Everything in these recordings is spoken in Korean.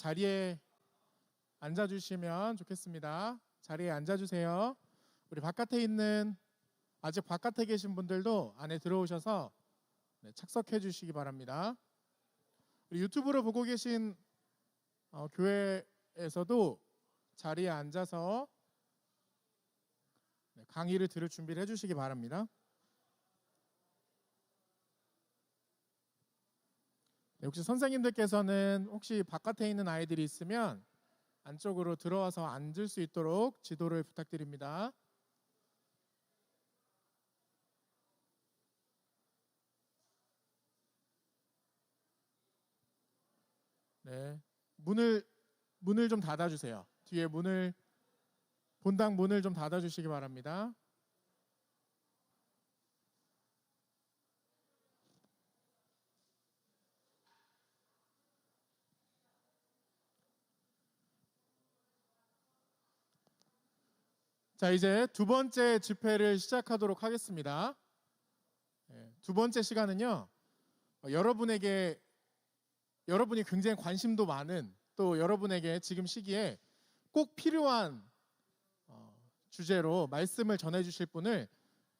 자리에 앉아주시면 좋겠습니다. 자리에 앉아주세요. 우리 바깥에 있는 아직 바깥에 계신 분들도 안에 들어오셔서 착석해 주시기 바랍니다. 우리 유튜브로 보고 계신 교회에서도 자리에 앉아서 강의를 들을 준비를 해주시기 바랍니다. 혹시 선생님들께서는 혹시 바깥에 있는 아이들이 있으면 안쪽으로 들어와서 앉을 수 있도록 지도를 부탁드립니다. 네, 문을 좀 닫아주세요. 뒤에 본당 문을 좀 닫아주시기 바랍니다. 자, 이제 두 번째 집회를 시작하도록 하겠습니다. 두 번째 시간은요, 여러분이 굉장히 관심도 많은, 또 여러분에게 지금 시기에 꼭 필요한 주제로 말씀을 전해주실 분을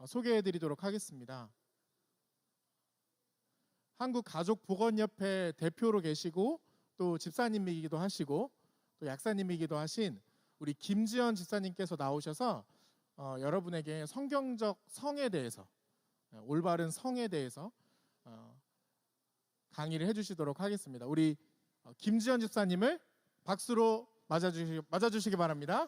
소개해드리도록 하겠습니다. 한국가족보건협회 대표로 계시고 또 집사님이기도 하시고 또 약사님이기도 하신 우리 김지연 집사님께서 나오셔서 여러분에게 성경적 성에 대해서, 올바른 성에 대해서 강의를 해주시도록 하겠습니다. 우리 김지연 집사님을 박수로 맞아주시기 바랍니다.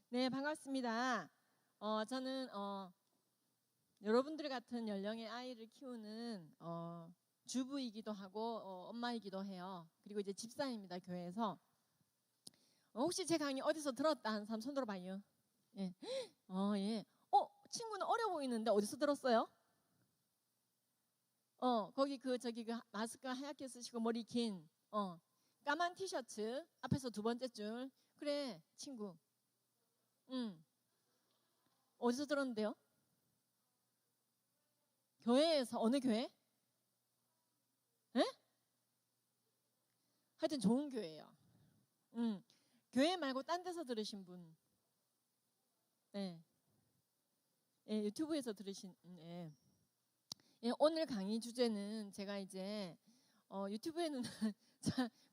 네, 반갑습니다. 저는 여러분들 같은 연령의 아이를 키우는 주부이기도 하고 엄마이기도 해요. 그리고 이제 집사입니다, 교회에서. 혹시 제 강의 어디서 들었다 하는 사람 손 들어봐요. 예. 예. 친구는 어려 보이는데 어디서 들었어요? 거기 그 마스크 하얗게 쓰시고 머리 긴 까만 티셔츠 앞에서 두 번째 줄. 그래, 친구. 어디서 들었는데요? 교회에서. 어느 교회? 예? 하여튼 좋은 교회예요. 교회 말고 딴 데서 들으신 분. 네. 예, 유튜브에서 들으신. 예. 예, 오늘 강의 주제는 제가 이제 유튜브에는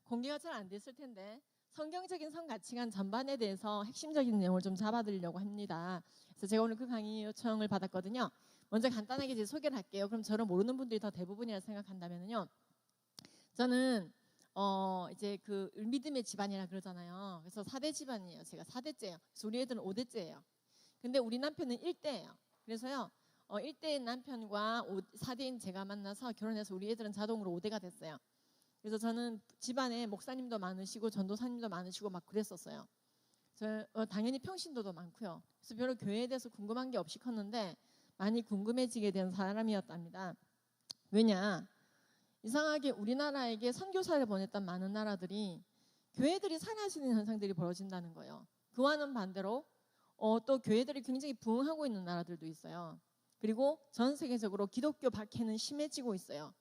공개가 잘 안 됐을 텐데 성경적인 성 가치관 전반에 대해서 핵심적인 내용을 좀 잡아드리려고 합니다. 그래서 제가 오늘 그 강의 요청을 받았거든요. 먼저 간단하게 이제 소개를 할게요. 그럼 저를 모르는 분들이 더 대부분이라 생각한다면요. 저는 이제 그 믿음의 집안이라 그러잖아요. 그래서 4대 집안이에요. 제가 4대째예요. 그래서 우리 애들은 5대째예요. 근데 우리 남편은 1대예요. 그래서요. 1대인 남편과 4대인 제가 만나서 결혼해서 우리 애들은 자동으로 5대가 됐어요. 그래서 저는 집안에 목사님도 많으시고 전도사님도 많으시고 막 그랬었어요. 당연히 평신도도 많고요. 그래서 별로 교회에 대해서 궁금한 게 없이 컸는데 많이 궁금해지게 된 사람이었답니다. 왜냐? 이상하게 우리나라에게 선교사를 보냈던 많은 나라들이 교회들이 사라지는 현상들이 벌어진다는 거예요. 그와는 반대로 또 교회들이 굉장히 부흥하고 있는 나라들도 있어요. 그리고 전 세계적으로 기독교 박해는 심해지고 있어요.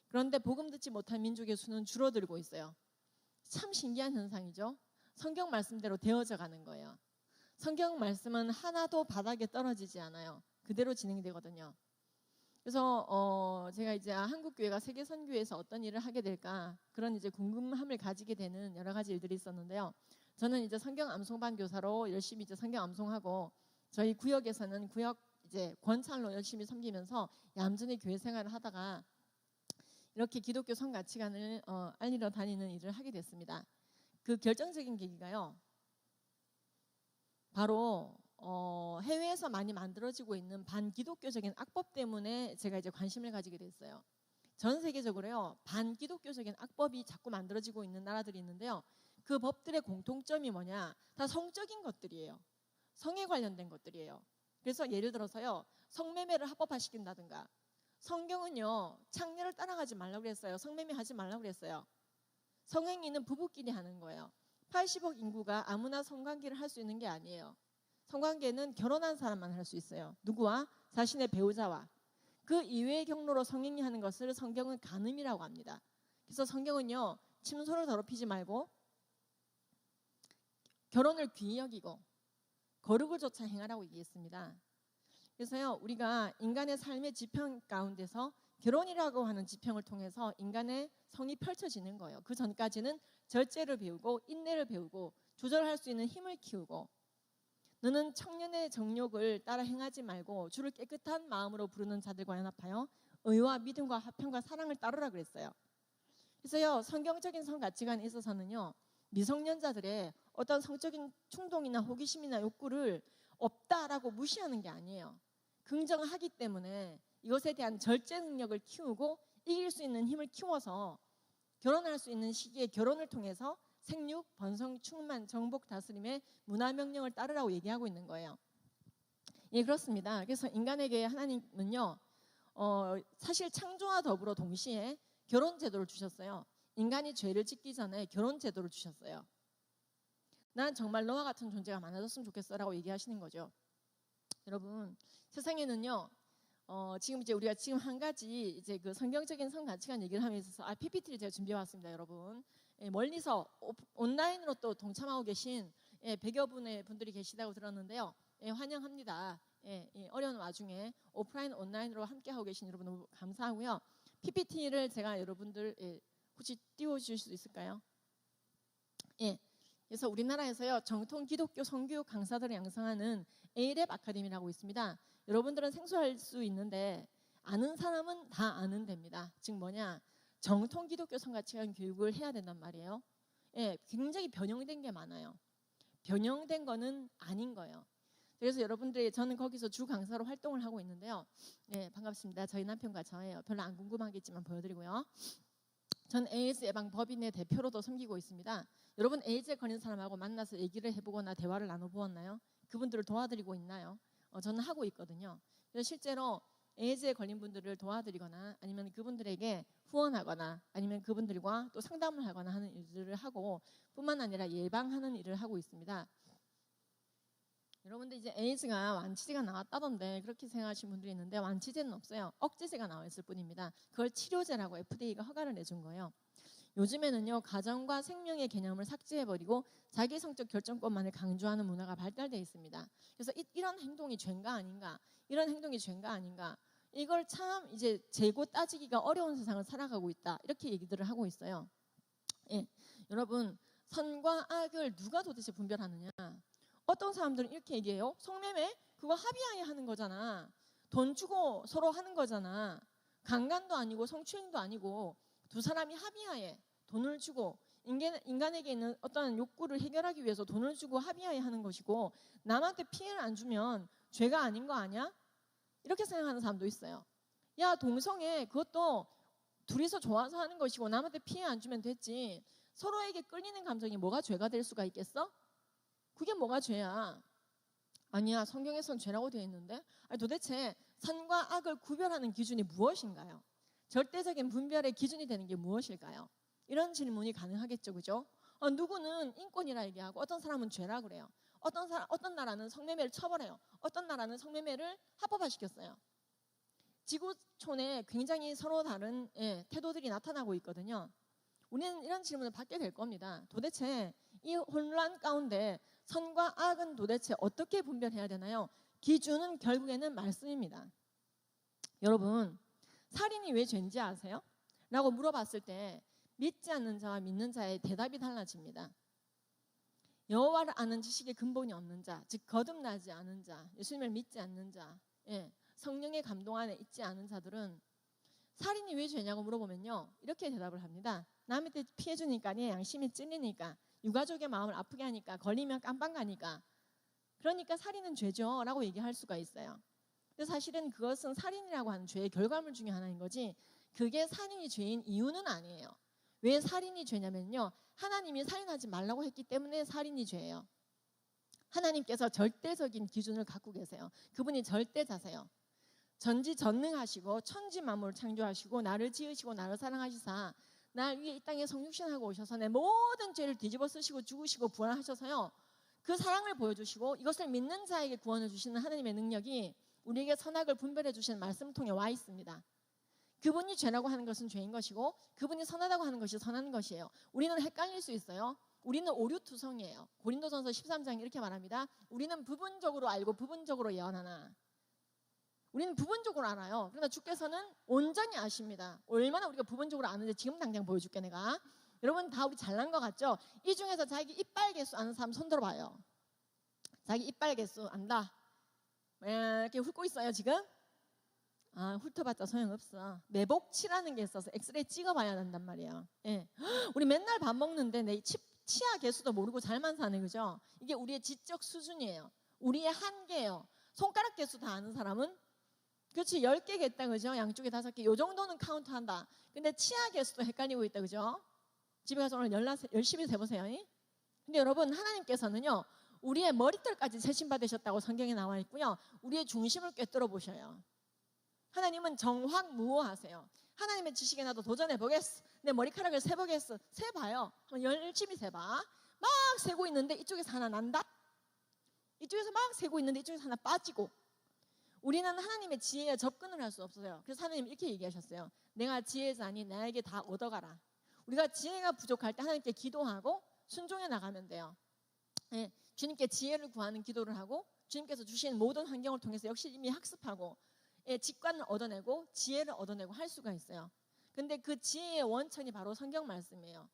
그런데 복음 듣지 못한 민족의 수는 줄어들고 있어요. 참 신기한 현상이죠. 성경 말씀대로 되어져 가는 거예요. 성경 말씀은 하나도 바닥에 떨어지지 않아요. 그대로 진행되거든요. 그래서 제가 이제 한국 교회가 세계 선교에서 어떤 일을 하게 될까 그런 이제 궁금함을 가지게 되는 여러 가지 일들이 있었는데요. 저는 이제 성경 암송반 교사로 열심히 이제 성경 암송하고 저희 구역에서는 구역 이제 권찰로 열심히 섬기면서 얌전히 교회 생활을 하다가 이렇게 기독교 성 가치관을 알리러 다니는 일을 하게 됐습니다. 그 결정적인 계기가요. 바로 해외에서 많이 만들어지고 있는 반기독교적인 악법 때문에 제가 이제 관심을 가지게 됐어요. 전 세계적으로요. 반기독교적인 악법이 자꾸 만들어지고 있는 나라들이 있는데요. 그 법들의 공통점이 뭐냐? 다 성적인 것들이에요. 성에 관련된 것들이에요. 그래서 예를 들어서요. 성매매를 합법화시킨다든가 성경은요. 창녀를 따라가지 말라고 그랬어요. 성매매 하지 말라고 그랬어요. 성행위는 부부끼리 하는 거예요. 80억 인구가 아무나 성관계를 할 수 있는 게 아니에요. 성관계는 결혼한 사람만 할 수 있어요. 누구와? 자신의 배우자와. 그 이외의 경로로 성행위 하는 것을 성경은 간음이라고 합니다. 그래서 성경은요, 침소를 더럽히지 말고 결혼을 귀히 여기고 거룩을 조차 행하라고 얘기했습니다. 그래서요, 우리가 인간의 삶의 지평 가운데서 결혼이라고 하는 지평을 통해서 인간의 성이 펼쳐지는 거예요. 그 전까지는 절제를 배우고 인내를 배우고 조절할 수 있는 힘을 키우고, 너는 청년의 정욕을 따라 행하지 말고 주를 깨끗한 마음으로 부르는 자들과 연합하여 의와 믿음과 화평과 사랑을 따르라 그랬어요. 그래서요, 성경적인 성 가치관에 있어서는요, 미성년자들의 어떤 성적인 충동이나 호기심이나 욕구를 없다라고 무시하는 게 아니에요. 긍정하기 때문에 이것에 대한 절제 능력을 키우고 이길 수 있는 힘을 키워서 결혼할 수 있는 시기에 결혼을 통해서 생육, 번성, 충만, 정복, 다스림의 문화명령을 따르라고 얘기하고 있는 거예요. 예, 그렇습니다. 그래서 인간에게 하나님은요, 사실 창조와 더불어 동시에 결혼 제도를 주셨어요. 인간이 죄를 짓기 전에 결혼 제도를 주셨어요. 난 정말 너와 같은 존재가 많아졌으면 좋겠어라고 얘기하시는 거죠. 여러분, 세상에는요, 지금 이제 우리가 지금 한 가지 이제 그 성경적인 성 가치관 얘기를 하면서 있어서 PPT를 제가 준비해 왔습니다, 여러분. 예, 멀리서 온라인으로 또 동참하고 계신 100여 분의 분들이 계시다고 들었는데요. 예, 환영합니다. 어려운 와중에 오프라인 온라인으로 함께 하고 계신 여러분 너무 감사하고요. PPT를 제가 여러분들 혹시 띄워주실 수 있을까요? 예. 그래서 우리나라에서요, 정통 기독교 성교육 강사들을 양성하는 A랩 아카데미라고 있습니다. 여러분들은 생소할 수 있는데 아는 사람은 다 아는 데입니다. 즉 뭐냐, 정통 기독교 성가치관 교육을 해야 된단 말이에요. 예, 굉장히 변형된 게 많아요. 변형된 거는 아닌 거예요. 그래서 여러분들이, 저는 거기서 주 강사로 활동을 하고 있는데요. 네, 반갑습니다. 저희 남편과 저예요. 별로 안 궁금하겠지만 보여드리고요. 전 에이즈 예방 법인의 대표로도 섬기고 있습니다. 여러분, 에이즈에 걸린 사람하고 만나서 얘기를 해보거나 대화를 나눠보았나요? 그분들을 도와드리고 있나요? 저는 하고 있거든요. 그래서 실제로 에이즈에 걸린 분들을 도와드리거나 아니면 그분들에게 후원하거나 아니면 그분들과 또 상담을 하거나 하는 일들을 하고, 뿐만 아니라 예방하는 일을 하고 있습니다. 여러분들 이제 에이즈가 완치제가 나왔다던데 그렇게 생각하시는 분들이 있는데, 완치제는 없어요. 억제제가 나와 있을 뿐입니다. 그걸 치료제라고 FDA가 허가를 내준 거예요. 요즘에는요, 가정과 생명의 개념을 삭제해버리고 자기 성적 결정권만을 강조하는 문화가 발달되어 있습니다. 그래서 이런 행동이 죄인가 아닌가, 이런 행동이 죄인가 아닌가, 이걸 참 이제 재고 따지기가 어려운 세상을 살아가고 있다, 이렇게 얘기들을 하고 있어요. 예, 여러분, 선과 악을 누가 도대체 분별하느냐? 어떤 사람들은 이렇게 얘기해요. 성매매? 그거 합의하에 하는 거잖아. 돈 주고 서로 하는 거잖아. 강간도 아니고 성추행도 아니고 두 사람이 합의하에 돈을 주고 인간에게 있는 어떤 욕구를 해결하기 위해서 돈을 주고 합의하에 하는 것이고, 남한테 피해를 안 주면 죄가 아닌 거 아니야? 이렇게 생각하는 사람도 있어요. 야, 동성애 그것도 둘이서 좋아서 하는 것이고 남한테 피해 안 주면 됐지. 서로에게 끌리는 감정이 뭐가 죄가 될 수가 있겠어? 그게 뭐가 죄야? 아니야, 성경에서는 죄라고 되어 있는데. 아니, 도대체 선과 악을 구별하는 기준이 무엇인가요? 절대적인 분별의 기준이 되는 게 무엇일까요? 이런 질문이 가능하겠죠, 그죠? 누구는 인권이라 얘기하고 어떤 사람은 죄라 그래요. 어떤 나라는 성매매를 처벌해요. 어떤 나라는 성매매를 합법화시켰어요. 지구촌에 굉장히 서로 다른 태도들이 나타나고 있거든요. 우리는 이런 질문을 받게 될 겁니다. 도대체 이 혼란 가운데 선과 악은 도대체 어떻게 분별해야 되나요? 기준은 결국에는 말씀입니다. 여러분, 살인이 왜 죄인지 아세요? 라고 물어봤을 때 믿지 않는 자와 믿는 자의 대답이 달라집니다. 여호와를 아는 지식에 근본이 없는 자, 즉 거듭나지 않은 자, 예수님을 믿지 않는 자, 성령의 감동 안에 있지 않은 자들은 살인이 왜 죄냐고 물어보면요, 이렇게 대답을 합니다. 남한테 피해 주니까, 네 양심이 찔리니까, 유가족의 마음을 아프게 하니까, 걸리면 깜빵 가니까, 그러니까 살인은 죄죠 라고 얘기할 수가 있어요. 근데 사실은 그것은 살인이라고 하는 죄의 결과물 중에 하나인 거지, 그게 살인이 죄인 이유는 아니에요. 왜 살인이 죄냐면요, 하나님이 살인하지 말라고 했기 때문에 살인이 죄예요. 하나님께서 절대적인 기준을 갖고 계세요. 그분이 절대자세요. 전지전능하시고 천지 만물을 창조하시고 나를 지으시고 나를 사랑하시사 날 위에 이 땅에 성육신하고 오셔서 내 모든 죄를 뒤집어 쓰시고 죽으시고 부활하셔서요, 그 사랑을 보여주시고 이것을 믿는 자에게 구원을 주시는 하나님의 능력이 우리에게 선악을 분별해 주시는 말씀을 통해 와 있습니다. 그분이 죄라고 하는 것은 죄인 것이고 그분이 선하다고 하는 것이 선한 것이에요. 우리는 헷갈릴 수 있어요. 우리는 오류투성이에요. 고린도전서 13장 이렇게 말합니다. 우리는 부분적으로 알고 부분적으로 예언하나. 우리는 부분적으로 알아요. 그러나 주께서는 온전히 아십니다. 얼마나 우리가 부분적으로 아는지 지금 당장 보여줄게 내가. 여러분 다 우리 잘난 것 같죠? 이 중에서 자기 이빨 개수 아는 사람 손 들어봐요. 자기 이빨 개수 안다. 이렇게 훑고 있어요 지금? 훑어봤자 소용없어. 매복치라는 게 있어서 엑스레이 찍어봐야 한단 말이에요. 예. 우리 맨날 밥 먹는데 내 치아 개수도 모르고 잘만 사네, 그죠? 이게 우리의 지적 수준이에요. 우리의 한계예요. 손가락 개수 다 아는 사람은? 그렇지, 10개겠다, 그죠? 양쪽에 5개. 요 정도는 카운트한다. 근데 치아 개수도 헷갈리고 있다, 그죠? 집에 가서 오늘 열심히 세보세요. 근데 여러분, 하나님께서는요, 우리의 머리털까지 세심받으셨다고 성경에 나와 있고요. 우리의 중심을 꿰뚫어 보셔요. 하나님은 정확무오하세요. 하나님의 지식에 나도 도전해보겠어. 내 머리카락을 세보겠어. 세봐요. 열심히 세봐. 막 세고 있는데 이쪽에서 하나 난다. 이쪽에서 막 세고 있는데 이쪽에서 하나 빠지고. 우리는 하나님의 지혜에 접근을 할 수 없어요. 그래서 하나님 이렇게 얘기하셨어요. 내가 지혜자니 나에게 다 얻어가라. 우리가 지혜가 부족할 때 하나님께 기도하고 순종해 나가면 돼요. 네, 주님께 지혜를 구하는 기도를 하고 주님께서 주신 모든 환경을 통해서 역시 이미 학습하고 직관을 얻어내고 지혜를 얻어내고 할 수가 있어요. 근데 그 지혜의 원천이 바로 성경 말씀이에요.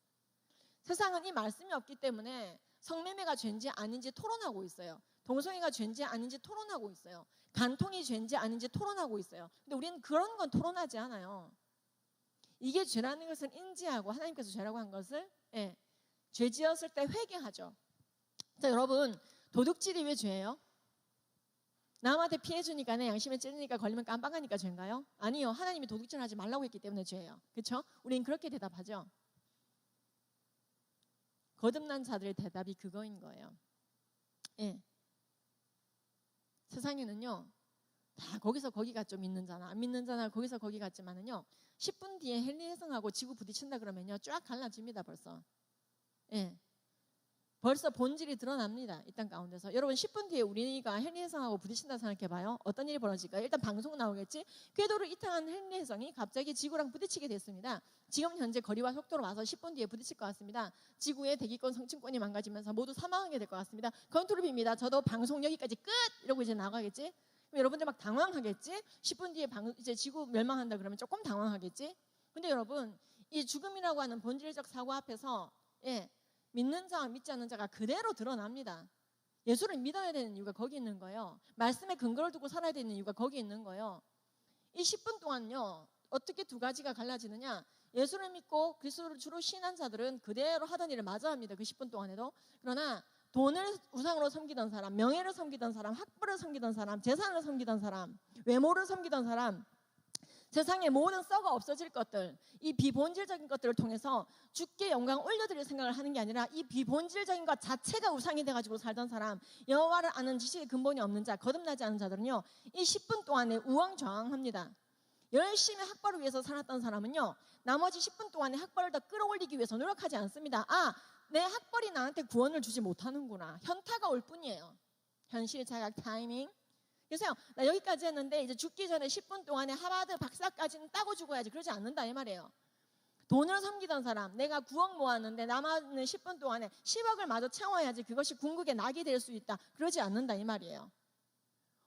세상은 이 말씀이 없기 때문에 성매매가 죄인지 아닌지 토론하고 있어요. 동성애가 죄인지 아닌지 토론하고 있어요. 간통이 죄인지 아닌지 토론하고 있어요. 근데 우리는 그런 건 토론하지 않아요. 이게 죄라는 것을 인지하고 하나님께서 죄라고 한 것을 죄 지었을 때 회개하죠. 자, 여러분, 도둑질이 왜 죄예요? 남한테 피해주니까 내 양심에 찔리니까 걸리면 깜빡하니까 죄인가요? 아니요. 하나님이 도둑질 하지 말라고 했기 때문에 죄예요. 그렇죠? 우린 그렇게 대답하죠. 거듭난 자들의 대답이 그거인 거예요. 예. 세상에는요, 다 거기서 거기 갔죠. 믿는 자나 안 믿는 자나 거기서 거기 갔지만은요, 10분 뒤에 헨리 혜성하고 지구 부딪힌다 그러면요, 쫙 갈라집니다. 벌써. 예. 벌써 본질이 드러납니다. 이 땅 가운데서. 여러분 10분 뒤에 우리가 헨리 혜성하고 부딪힌다 생각해봐요. 어떤 일이 벌어질까요? 일단 방송 나오겠지. 궤도를 이탈한 헨리 혜성이 갑자기 지구랑 부딪히게 됐습니다. 지금 현재 거리와 속도로 와서 10분 뒤에 부딪힐 것 같습니다. 지구의 대기권 성층권이 망가지면서 모두 사망하게 될 것 같습니다. 건투를 빕니다. 저도 방송 여기까지 끝! 이러고 이제 나가겠지. 그럼 여러분들 막 당황하겠지. 10분 뒤에 이제 지구 멸망한다 그러면 조금 당황하겠지. 근데 여러분, 이 죽음이라고 하는 본질적 사고 앞에서 믿는 자와 믿지 않는 자가 그대로 드러납니다. 예수를 믿어야 되는 이유가 거기 있는 거예요. 말씀에 근거를 두고 살아야 되는 이유가 거기 있는 거예요. 이 10분 동안요, 어떻게 두 가지가 갈라지느냐? 예수를 믿고 그리스도를 주로 신한 자들은 그대로 하던 일을 마저 합니다. 그 10분 동안에도. 그러나 돈을 우상으로 섬기던 사람, 명예를 섬기던 사람, 학벌을 섬기던 사람, 재산을 섬기던 사람, 외모를 섬기던 사람, 세상의 모든 썩어 없어질 것들, 이 비본질적인 것들을 통해서 주께 영광 올려드릴 생각을 하는 게 아니라 이 비본질적인 것 자체가 우상이 돼가지고 살던 사람, 여호와를 아는 지식의 근본이 없는 자, 거듭나지 않은 자들은요, 이 10분 동안에 우왕좌왕합니다. 열심히 학벌을 위해서 살았던 사람은요, 나머지 10분 동안에 학벌을 더 끌어올리기 위해서 노력하지 않습니다. 내 학벌이 나한테 구원을 주지 못하는구나. 현타가 올 뿐이에요. 현실 자각 타이밍. 그래서 나 여기까지 했는데 이제 죽기 전에 10분 동안에 하버드 박사까지는 따고 죽어야지. 그러지 않는다 이 말이에요. 돈을 섬기던 사람, 내가 9억 모았는데 남아있는 10분 동안에 10억을 마저 채워야지 그것이 궁극의 낙이 될 수 있다. 그러지 않는다 이 말이에요.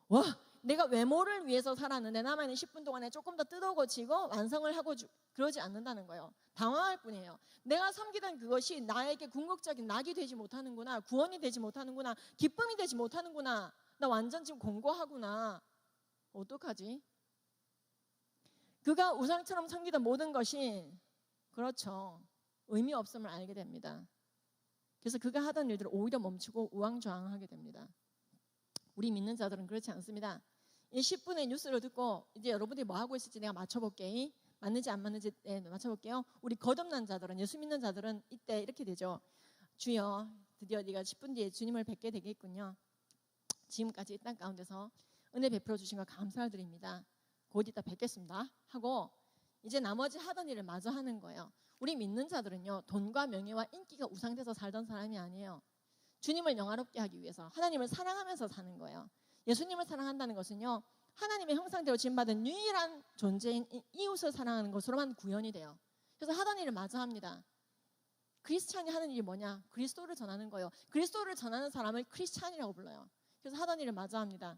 와, 내가 외모를 위해서 살았는데 남아있는 10분 동안에 조금 더 뜯어고치고 완성을 하고 그러지 않는다는 거예요. 당황할 뿐이에요. 내가 섬기던 그것이 나에게 궁극적인 낙이 되지 못하는구나, 구원이 되지 못하는구나, 기쁨이 되지 못하는구나, 나 완전 지금 공고하구나. 어떡하지? 그가 우상처럼 섬기던 모든 것이 그렇죠, 의미 없음을 알게 됩니다. 그래서 그가 하던 일들을 오히려 멈추고 우왕좌왕하게 됩니다. 우리 믿는 자들은 그렇지 않습니다. 이 10분의 뉴스를 듣고 이제 여러분들이 뭐 하고 있을지 내가 맞춰볼게. 맞는지 안 맞는지 맞춰볼게요. 우리 거듭난 자들은, 예수 믿는 자들은 이때 이렇게 되죠. 주여, 드디어 네가 10분 뒤에 주님을 뵙게 되겠군요. 지금까지 이 땅 가운데서 은혜 베풀어 주신 거 감사드립니다. 곧 이따 뵙겠습니다 하고 이제 나머지 하던 일을 마저 하는 거예요. 우리 믿는 자들은요, 돈과 명예와 인기가 우상돼서 살던 사람이 아니에요. 주님을 영화롭게 하기 위해서 하나님을 사랑하면서 사는 거예요. 예수님을 사랑한다는 것은요, 하나님의 형상대로 지음받은 유일한 존재인 이웃을 사랑하는 것으로만 구현이 돼요. 그래서 하던 일을 마저 합니다. 크리스찬이 하는 일이 뭐냐? 그리스도를 전하는 거예요. 그리스도를 전하는 사람을 크리스찬이라고 불러요. 그래서 하던 일을 마저 합니다.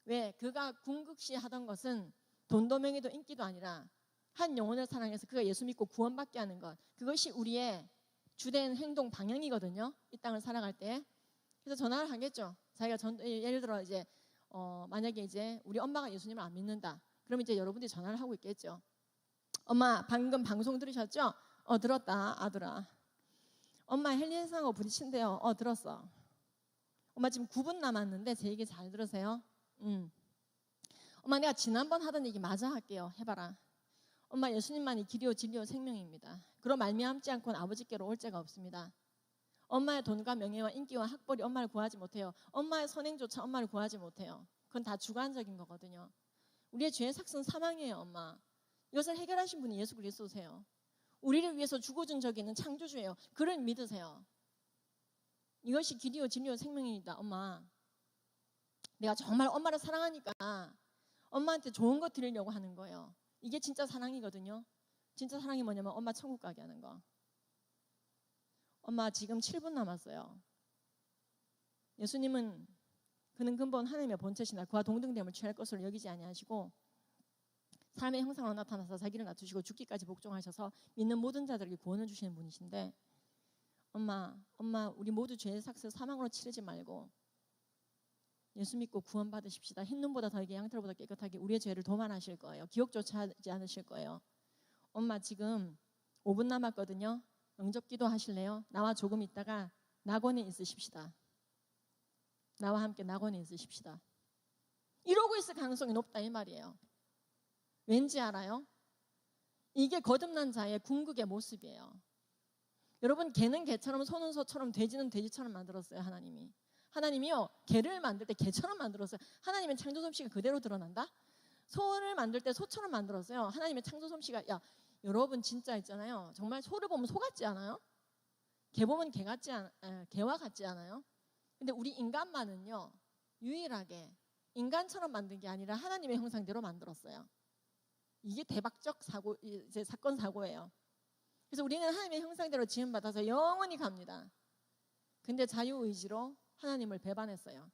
왜? 그가 궁극시 하던 것은 돈도 명예도 인기도 아니라 한 영혼을 사랑해서 그가 예수 믿고 구원받게 하는 것, 그것이 우리의 주된 행동 방향이거든요. 이 땅을 살아갈 때. 그래서 전화를 하겠죠. 자기가 예를 들어 이제 만약에 이제 우리 엄마가 예수님을 안 믿는다. 그럼 이제 여러분들이 전화를 하고 있겠죠. 엄마, 방금 방송 들으셨죠? 들었다, 아들아. 엄마 헬리에상하고 부딪힌대요. 들었어. 엄마 지금 9분 남았는데 제 얘기 잘 들으세요. 엄마, 내가 지난번 하던 얘기 마저 할게요. 해봐라. 엄마, 예수님만이 길이요 진리요 생명입니다. 그로 말미암지 않고는 아버지께로 올 자가 없습니다. 엄마의 돈과 명예와 인기와 학벌이 엄마를 구하지 못해요. 엄마의 선행조차 엄마를 구하지 못해요. 그건 다 주관적인 거거든요. 우리의 죄의 삭은 사망이에요. 엄마, 이것을 해결하신 분이 예수 그리스도세요. 우리를 위해서 죽어준 적이 있는 창조주예요. 그를 믿으세요. 이것이 길이요 진리요 생명입니다. 엄마, 내가 정말 엄마를 사랑하니까 엄마한테 좋은 거 드리려고 하는 거예요. 이게 진짜 사랑이거든요. 진짜 사랑이 뭐냐면 엄마 천국 가게 하는 거. 엄마 지금 7분 남았어요. 예수님은 그는 근본 하나님의 본체시나 그와 동등됨을 취할 것으로 여기지 아니하시고 사람의 형상으로 나타나서 자기를 낮추시고 죽기까지 복종하셔서 믿는 모든 자들에게 구원을 주시는 분이신데, 엄마 우리 모두 죄의 삭스 사망으로 치르지 말고 예수 믿고 구원 받으십시다. 흰 눈보다 더하게 양털보다 깨끗하게 우리의 죄를 도만하실 거예요. 기억조차 하지 않으실 거예요. 엄마 지금 5분 남았거든요. 영접 기도 하실래요? 나와 조금 있다가 낙원에 있으십시다. 나와 함께 낙원에 있으십시다. 이러고 있을 가능성이 높다 이 말이에요. 왠지 알아요? 이게 거듭난 자의 궁극의 모습이에요. 여러분, 개는 개처럼 소는 소처럼 돼지는 돼지처럼 만들었어요. 하나님이요, 개를 만들 때 개처럼 만들었어요. 하나님의 창조 솜씨가 그대로 드러난다? 소를 만들 때 소처럼 만들었어요. 하나님의 창조 솜씨가, 여러분 진짜 있잖아요. 정말 소를 보면 소 같지 않아요? 개 보면 개와 같지 않아요? 근데 우리 인간만은요, 유일하게 인간처럼 만든 게 아니라 하나님의 형상대로 만들었어요. 이게 대박적 사건 사고예요. 그래서 우리는 하나님의 형상대로 지음받아서 영원히 갑니다. 근데 자유의지로 하나님을 배반했어요.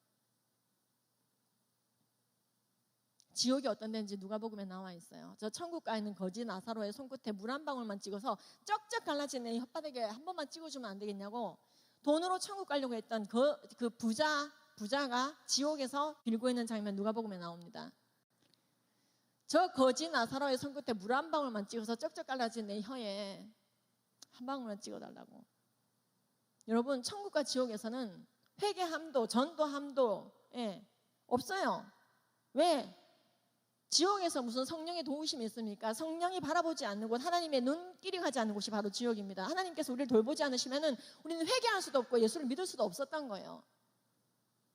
지옥이 어떤 데인지 누가복음에 나와 있어요. 저 천국 가 있는 거지 나사로의 손끝에 물 한 방울만 찍어서 쩍쩍 갈라진 애 혓바닥에 한 번만 찍어주면 안 되겠냐고 돈으로 천국 가려고 했던 그 부자가 지옥에서 빌고 있는 장면 누가복음에 나옵니다. 저 거지 나사로의 손끝에 물 한 방울만 찍어서 쩍쩍 갈라진 내 혀에 한 방울만 찍어달라고. 여러분, 천국과 지옥에서는 회개함도 전도함도 없어요. 왜? 지옥에서 무슨 성령의 도우심이 있습니까? 성령이 바라보지 않는 곳, 하나님의 눈길이 가지 않는 곳이 바로 지옥입니다. 하나님께서 우리를 돌보지 않으시면은 우리는 회개할 수도 없고 예수를 믿을 수도 없었던 거예요.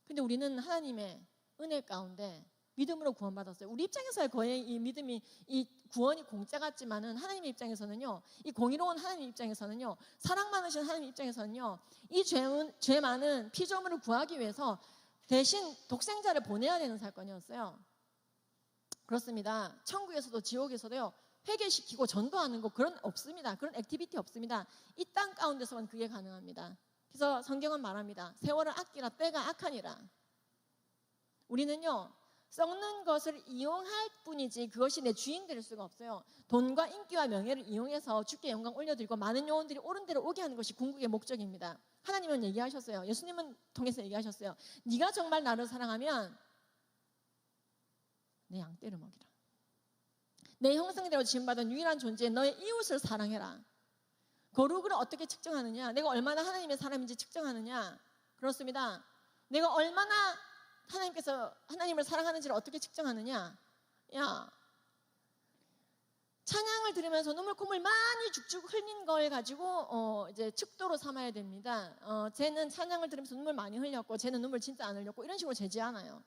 근데 우리는 하나님의 은혜 가운데 믿음으로 구원받았어요. 우리 입장에서야 거의 이 믿음이, 이 구원이 공짜 같지만은 하나님의 입장에서는요, 이 공의로운 하나님 입장에서는요, 사랑 많으신 하나님 입장에서는요, 이 죄 많은 피조물을 구하기 위해서 대신 독생자를 보내야 되는 사건이었어요. 그렇습니다. 천국에서도 지옥에서도요, 회개시키고 전도하는 거 그런 없습니다. 그런 액티비티 없습니다. 이 땅 가운데서만 그게 가능합니다. 그래서 성경은 말합니다. 세월을 아끼라 때가 악하니라. 우리는요, 썩는 것을 이용할 뿐이지 그것이 내 주인 될 수가 없어요. 돈과 인기와 명예를 이용해서 주께 영광 올려드리고 많은 영혼들이 옳은 대로 오게 하는 것이 궁극의 목적입니다. 하나님은 얘기하셨어요. 예수님은 통해서 얘기하셨어요. 네가 정말 나를 사랑하면 내 양떼를 먹이라. 내 형상대로 지음받은 유일한 존재 너의 이웃을 사랑해라. 거룩을 어떻게 측정하느냐? 내가 얼마나 하나님의 사람인지 측정하느냐? 그렇습니다. 내가 얼마나 하나님께서 하나님을 사랑하는지를 어떻게 측정하느냐? 찬양을 들으면서 눈물 콧물 많이 죽죽 흘린 걸 가지고 이제 측도로 삼아야 됩니다. 쟤는 찬양을 들으면서 눈물 많이 흘렸고 쟤는 눈물 진짜 안 흘렸고 이런 식으로 재지 않아요.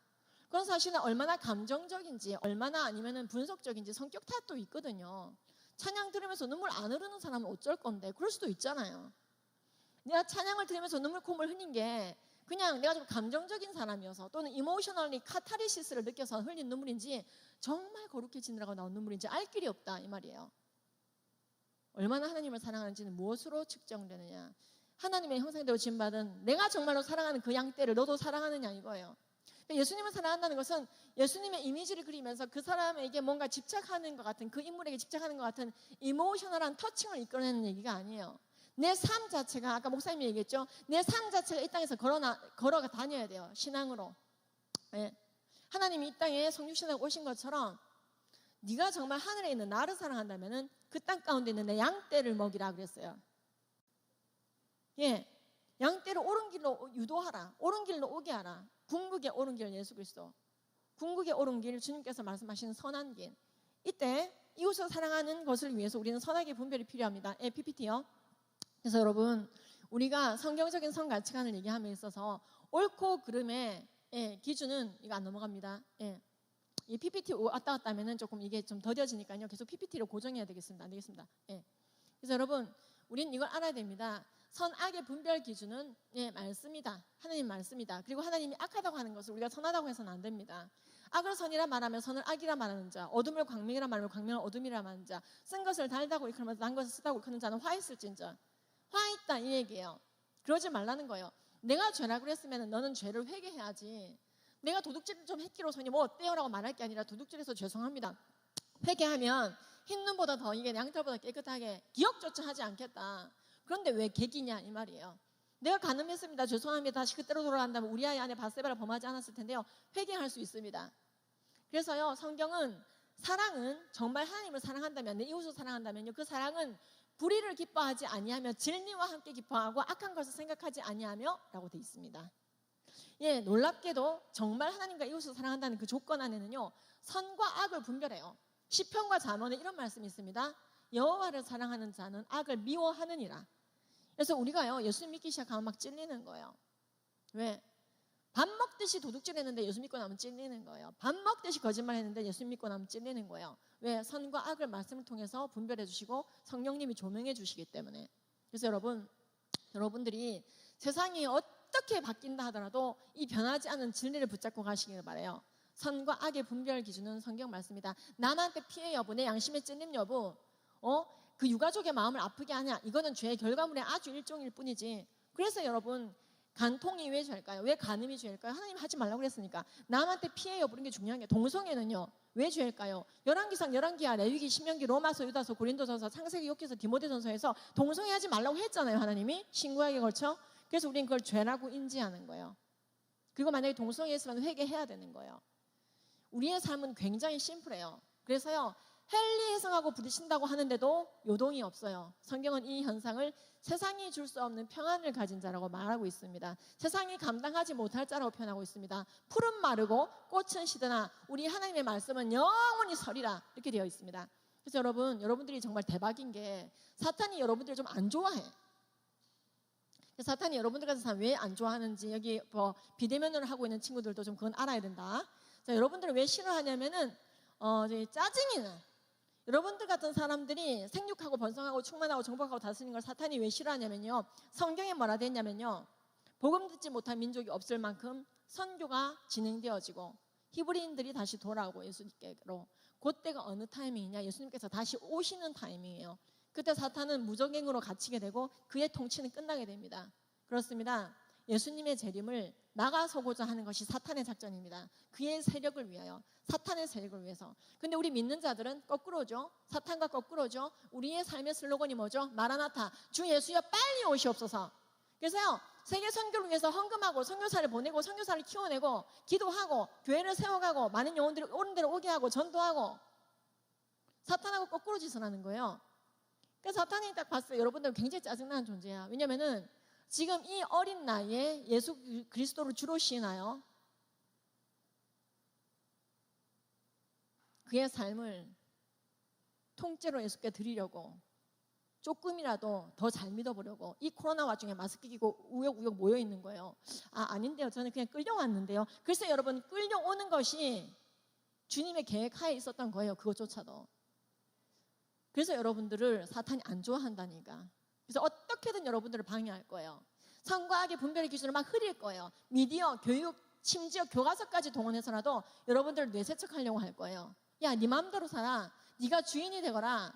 그건 사실은 얼마나 감정적인지, 얼마나 아니면은 분석적인지 성격 탓도 있거든요. 찬양 들으면서 눈물 안 흐르는 사람은 어쩔 건데 그럴 수도 있잖아요. 내가 찬양을 들으면서 눈물 콧물 흘린 게 그냥 내가 좀 감정적인 사람이어서 또는 이모셔널리 카타르시스를 느껴서 흘린 눈물인지 정말 거룩해지느라고 나온 눈물인지 알 길이 없다 이 말이에요. 얼마나 하나님을 사랑하는지는 무엇으로 측정되느냐. 하나님의 형상대로 지음받은 내가 정말로 사랑하는 그 양떼를 너도 사랑하느냐 이거예요. 예수님을 사랑한다는 것은 예수님의 이미지를 그리면서 그 사람에게 뭔가 집착하는 것 같은, 그 인물에게 집착하는 것 같은 이모셔널한 터칭을 이끌어내는 얘기가 아니에요. 내 삶 자체가, 아까 목사님이 얘기했죠, 내 삶 자체가 이 땅에서 걸어가 다녀야 돼요. 신앙으로. 네. 하나님이 이 땅에 성육신하고 오신 것처럼 네가 정말 하늘에 있는 나를 사랑한다면 그 땅 가운데 있는 내 양떼를 먹이라 그랬어요. 예, 양떼를 옳은 길로 유도하라. 옳은 길로 오게 하라. 궁극의 옳은 길 예수 그리스도. 궁극의 옳은 길 주님께서 말씀하시는 선한 길. 이때 이웃을 사랑하는 것을 위해서 우리는 선악의 분별이 필요합니다. PPT요. 그래서 여러분, 우리가 성경적인 성 가치관을 얘기함에 있어서 옳고 그름의 기준은 이거 안 넘어갑니다. 이 PPT 왔다 갔다 하면은 조금 이게 좀 더뎌지니까요. 계속 PPT로 고정해야 되겠습니다. 안 되겠습니다. 그래서 여러분, 우리는 이걸 알아야 됩니다. 선악의 분별 기준은 말씀이다. 하나님 말씀이다. 그리고 하나님이 악하다고 하는 것을 우리가 선하다고 해서는 안 됩니다. 악을 선이라 말하면 선을 악이라 말하는 자, 어둠을 광명이라 말하면 광명을 어둠이라 말하는 자, 쓴 것을 달다고 일컬으면서 난 것을 쓰다고 일컫는 자는 화 있을진저. 화 있다 이 얘기예요. 그러지 말라는 거예요. 내가 죄라고 그랬으면 너는 죄를 회개해야지. 내가 도둑질 좀 했기로 손이 뭐 어때요? 라고 말할 게 아니라 도둑질해서 죄송합니다. 회개하면 흰 눈보다 더 이게 양털보다 깨끗하게 기억조차 하지 않겠다. 그런데 왜 객이냐 이 말이에요. 내가 간음했습니다. 죄송합니다. 다시 그때로 돌아간다면 우리 아이 안에 바세바를 범하지 않았을 텐데요. 회개할 수 있습니다. 그래서요, 성경은 사랑은 정말 하나님을 사랑한다면, 내 이웃을 사랑한다면요, 그 사랑은 불의를 기뻐하지 아니하며 진리와 함께 기뻐하고 악한 것을 생각하지 아니하며 라고 되어 있습니다. 놀랍게도 정말 하나님과 이웃을 사랑한다는 그 조건 안에는요, 선과 악을 분별해요. 시편과 잠언에 이런 말씀이 있습니다. 여호와를 사랑하는 자는 악을 미워하느니라. 그래서 우리가요, 예수님 믿기 시작하면 막 찔리는 거예요. 왜? 밥 먹듯이 도둑질했는데 예수 믿고 나면 찔리는 거예요. 밥 먹듯이 거짓말했는데 예수 믿고 나면 찔리는 거예요. 왜? 선과 악을 말씀을 통해서 분별해 주시고 성령님이 조명해 주시기 때문에. 그래서 여러분들이 세상이 어떻게 바뀐다 하더라도 이 변하지 않은 진리를 붙잡고 가시길 바라요. 선과 악의 분별 기준은 성경 말씀이다. 남한테 피해 여부, 내 양심의 찔림 여부, 그 유가족의 마음을 아프게 하냐, 이거는 죄의 결과물의 아주 일종일 뿐이지. 그래서 여러분, 간통이 왜 죄일까요? 왜 간음이 죄일까요? 하나님 하지 말라고 그랬으니까. 남한테 피해 여부는 게 중요한 게, 동성애는요 왜 죄일까요? 열왕기상, 열왕기하, 레위기, 신명기, 로마서, 유다서, 고린도전서, 창세기, 욥기서, 디모데전서에서 동성애하지 말라고 했잖아요. 하나님이 신구약에 걸쳐. 그래서 우리는 그걸 죄라고 인지하는 거예요. 그리고 만약에 동성애했으면 회개해야 되는 거예요. 우리의 삶은 굉장히 심플해요. 그래서요, 헨리 해석하고 부딪힌다고 하는데도 요동이 없어요. 성경은 이 현상을 세상이 줄 수 없는 평안을 가진 자라고 말하고 있습니다. 세상이 감당하지 못할 자라고 표현하고 있습니다. 풀은 마르고 꽃은 시드나 우리 하나님의 말씀은 영원히 서리라 이렇게 되어 있습니다. 그래서 여러분들이 정말 대박인 게, 사탄이 여러분들을 좀 안 좋아해. 사탄이 여러분들 같은 사람 왜 안 좋아하는지, 여기 비대면으로 하고 있는 친구들도 좀 그건 알아야 된다. 자, 여러분들을 왜 싫어하냐면은 짜증이 나. 여러분들 같은 사람들이 생육하고 번성하고 충만하고 정복하고 다스리는 걸 사탄이 왜 싫어하냐면요, 성경에 뭐라 돼 있냐면요, 복음 듣지 못한 민족이 없을 만큼 선교가 진행되어지고 히브리인들이 다시 돌아오고 예수님께로, 그때가 어느 타이밍이냐, 예수님께서 다시 오시는 타이밍이에요. 그때 사탄은 무적행으로 갇히게 되고 그의 통치는 끝나게 됩니다. 그렇습니다. 예수님의 재림을 막아서고자 하는 것이 사탄의 작전입니다. 그의 세력을 위하여, 사탄의 세력을 위해서. 근데 우리 믿는 자들은 거꾸로죠. 사탄과 거꾸로죠. 우리의 삶의 슬로건이 뭐죠? 마라나타, 주 예수여 빨리 오시옵소서. 그래서요, 세계 선교를 위해서 헌금하고 선교사를 보내고 선교사를 키워내고 기도하고 교회를 세워가고 많은 영혼들이 옳은 데로 오게 하고 전도하고, 사탄하고 거꾸로 짓을 하는 거예요. 그래서 사탄이 딱 봤어요. 여러분들 굉장히 짜증나는 존재야. 왜냐면은 지금 이 어린 나이에 예수 그리스도를 주로 시나요? 그의 삶을 통째로 예수께 드리려고, 조금이라도 더 잘 믿어보려고 이 코로나 와중에 마스크 끼고 우역우역 모여 있는 거예요. 아닌데요. 저는 그냥 끌려왔는데요. 글쎄 여러분, 끌려오는 것이 주님의 계획 하에 있었던 거예요. 그것조차도. 그래서 여러분들을 사탄이 안 좋아한다니까. 그래서 어떻게든 여러분들을 방해할 거예요. 성과학의 분별의 기준을 막 흐릴 거예요. 미디어, 교육, 심지어 교과서까지 동원해서라도 여러분들을 뇌세척하려고 할 거예요. 야, 네 마음대로 살아. 네가 주인이 되거라.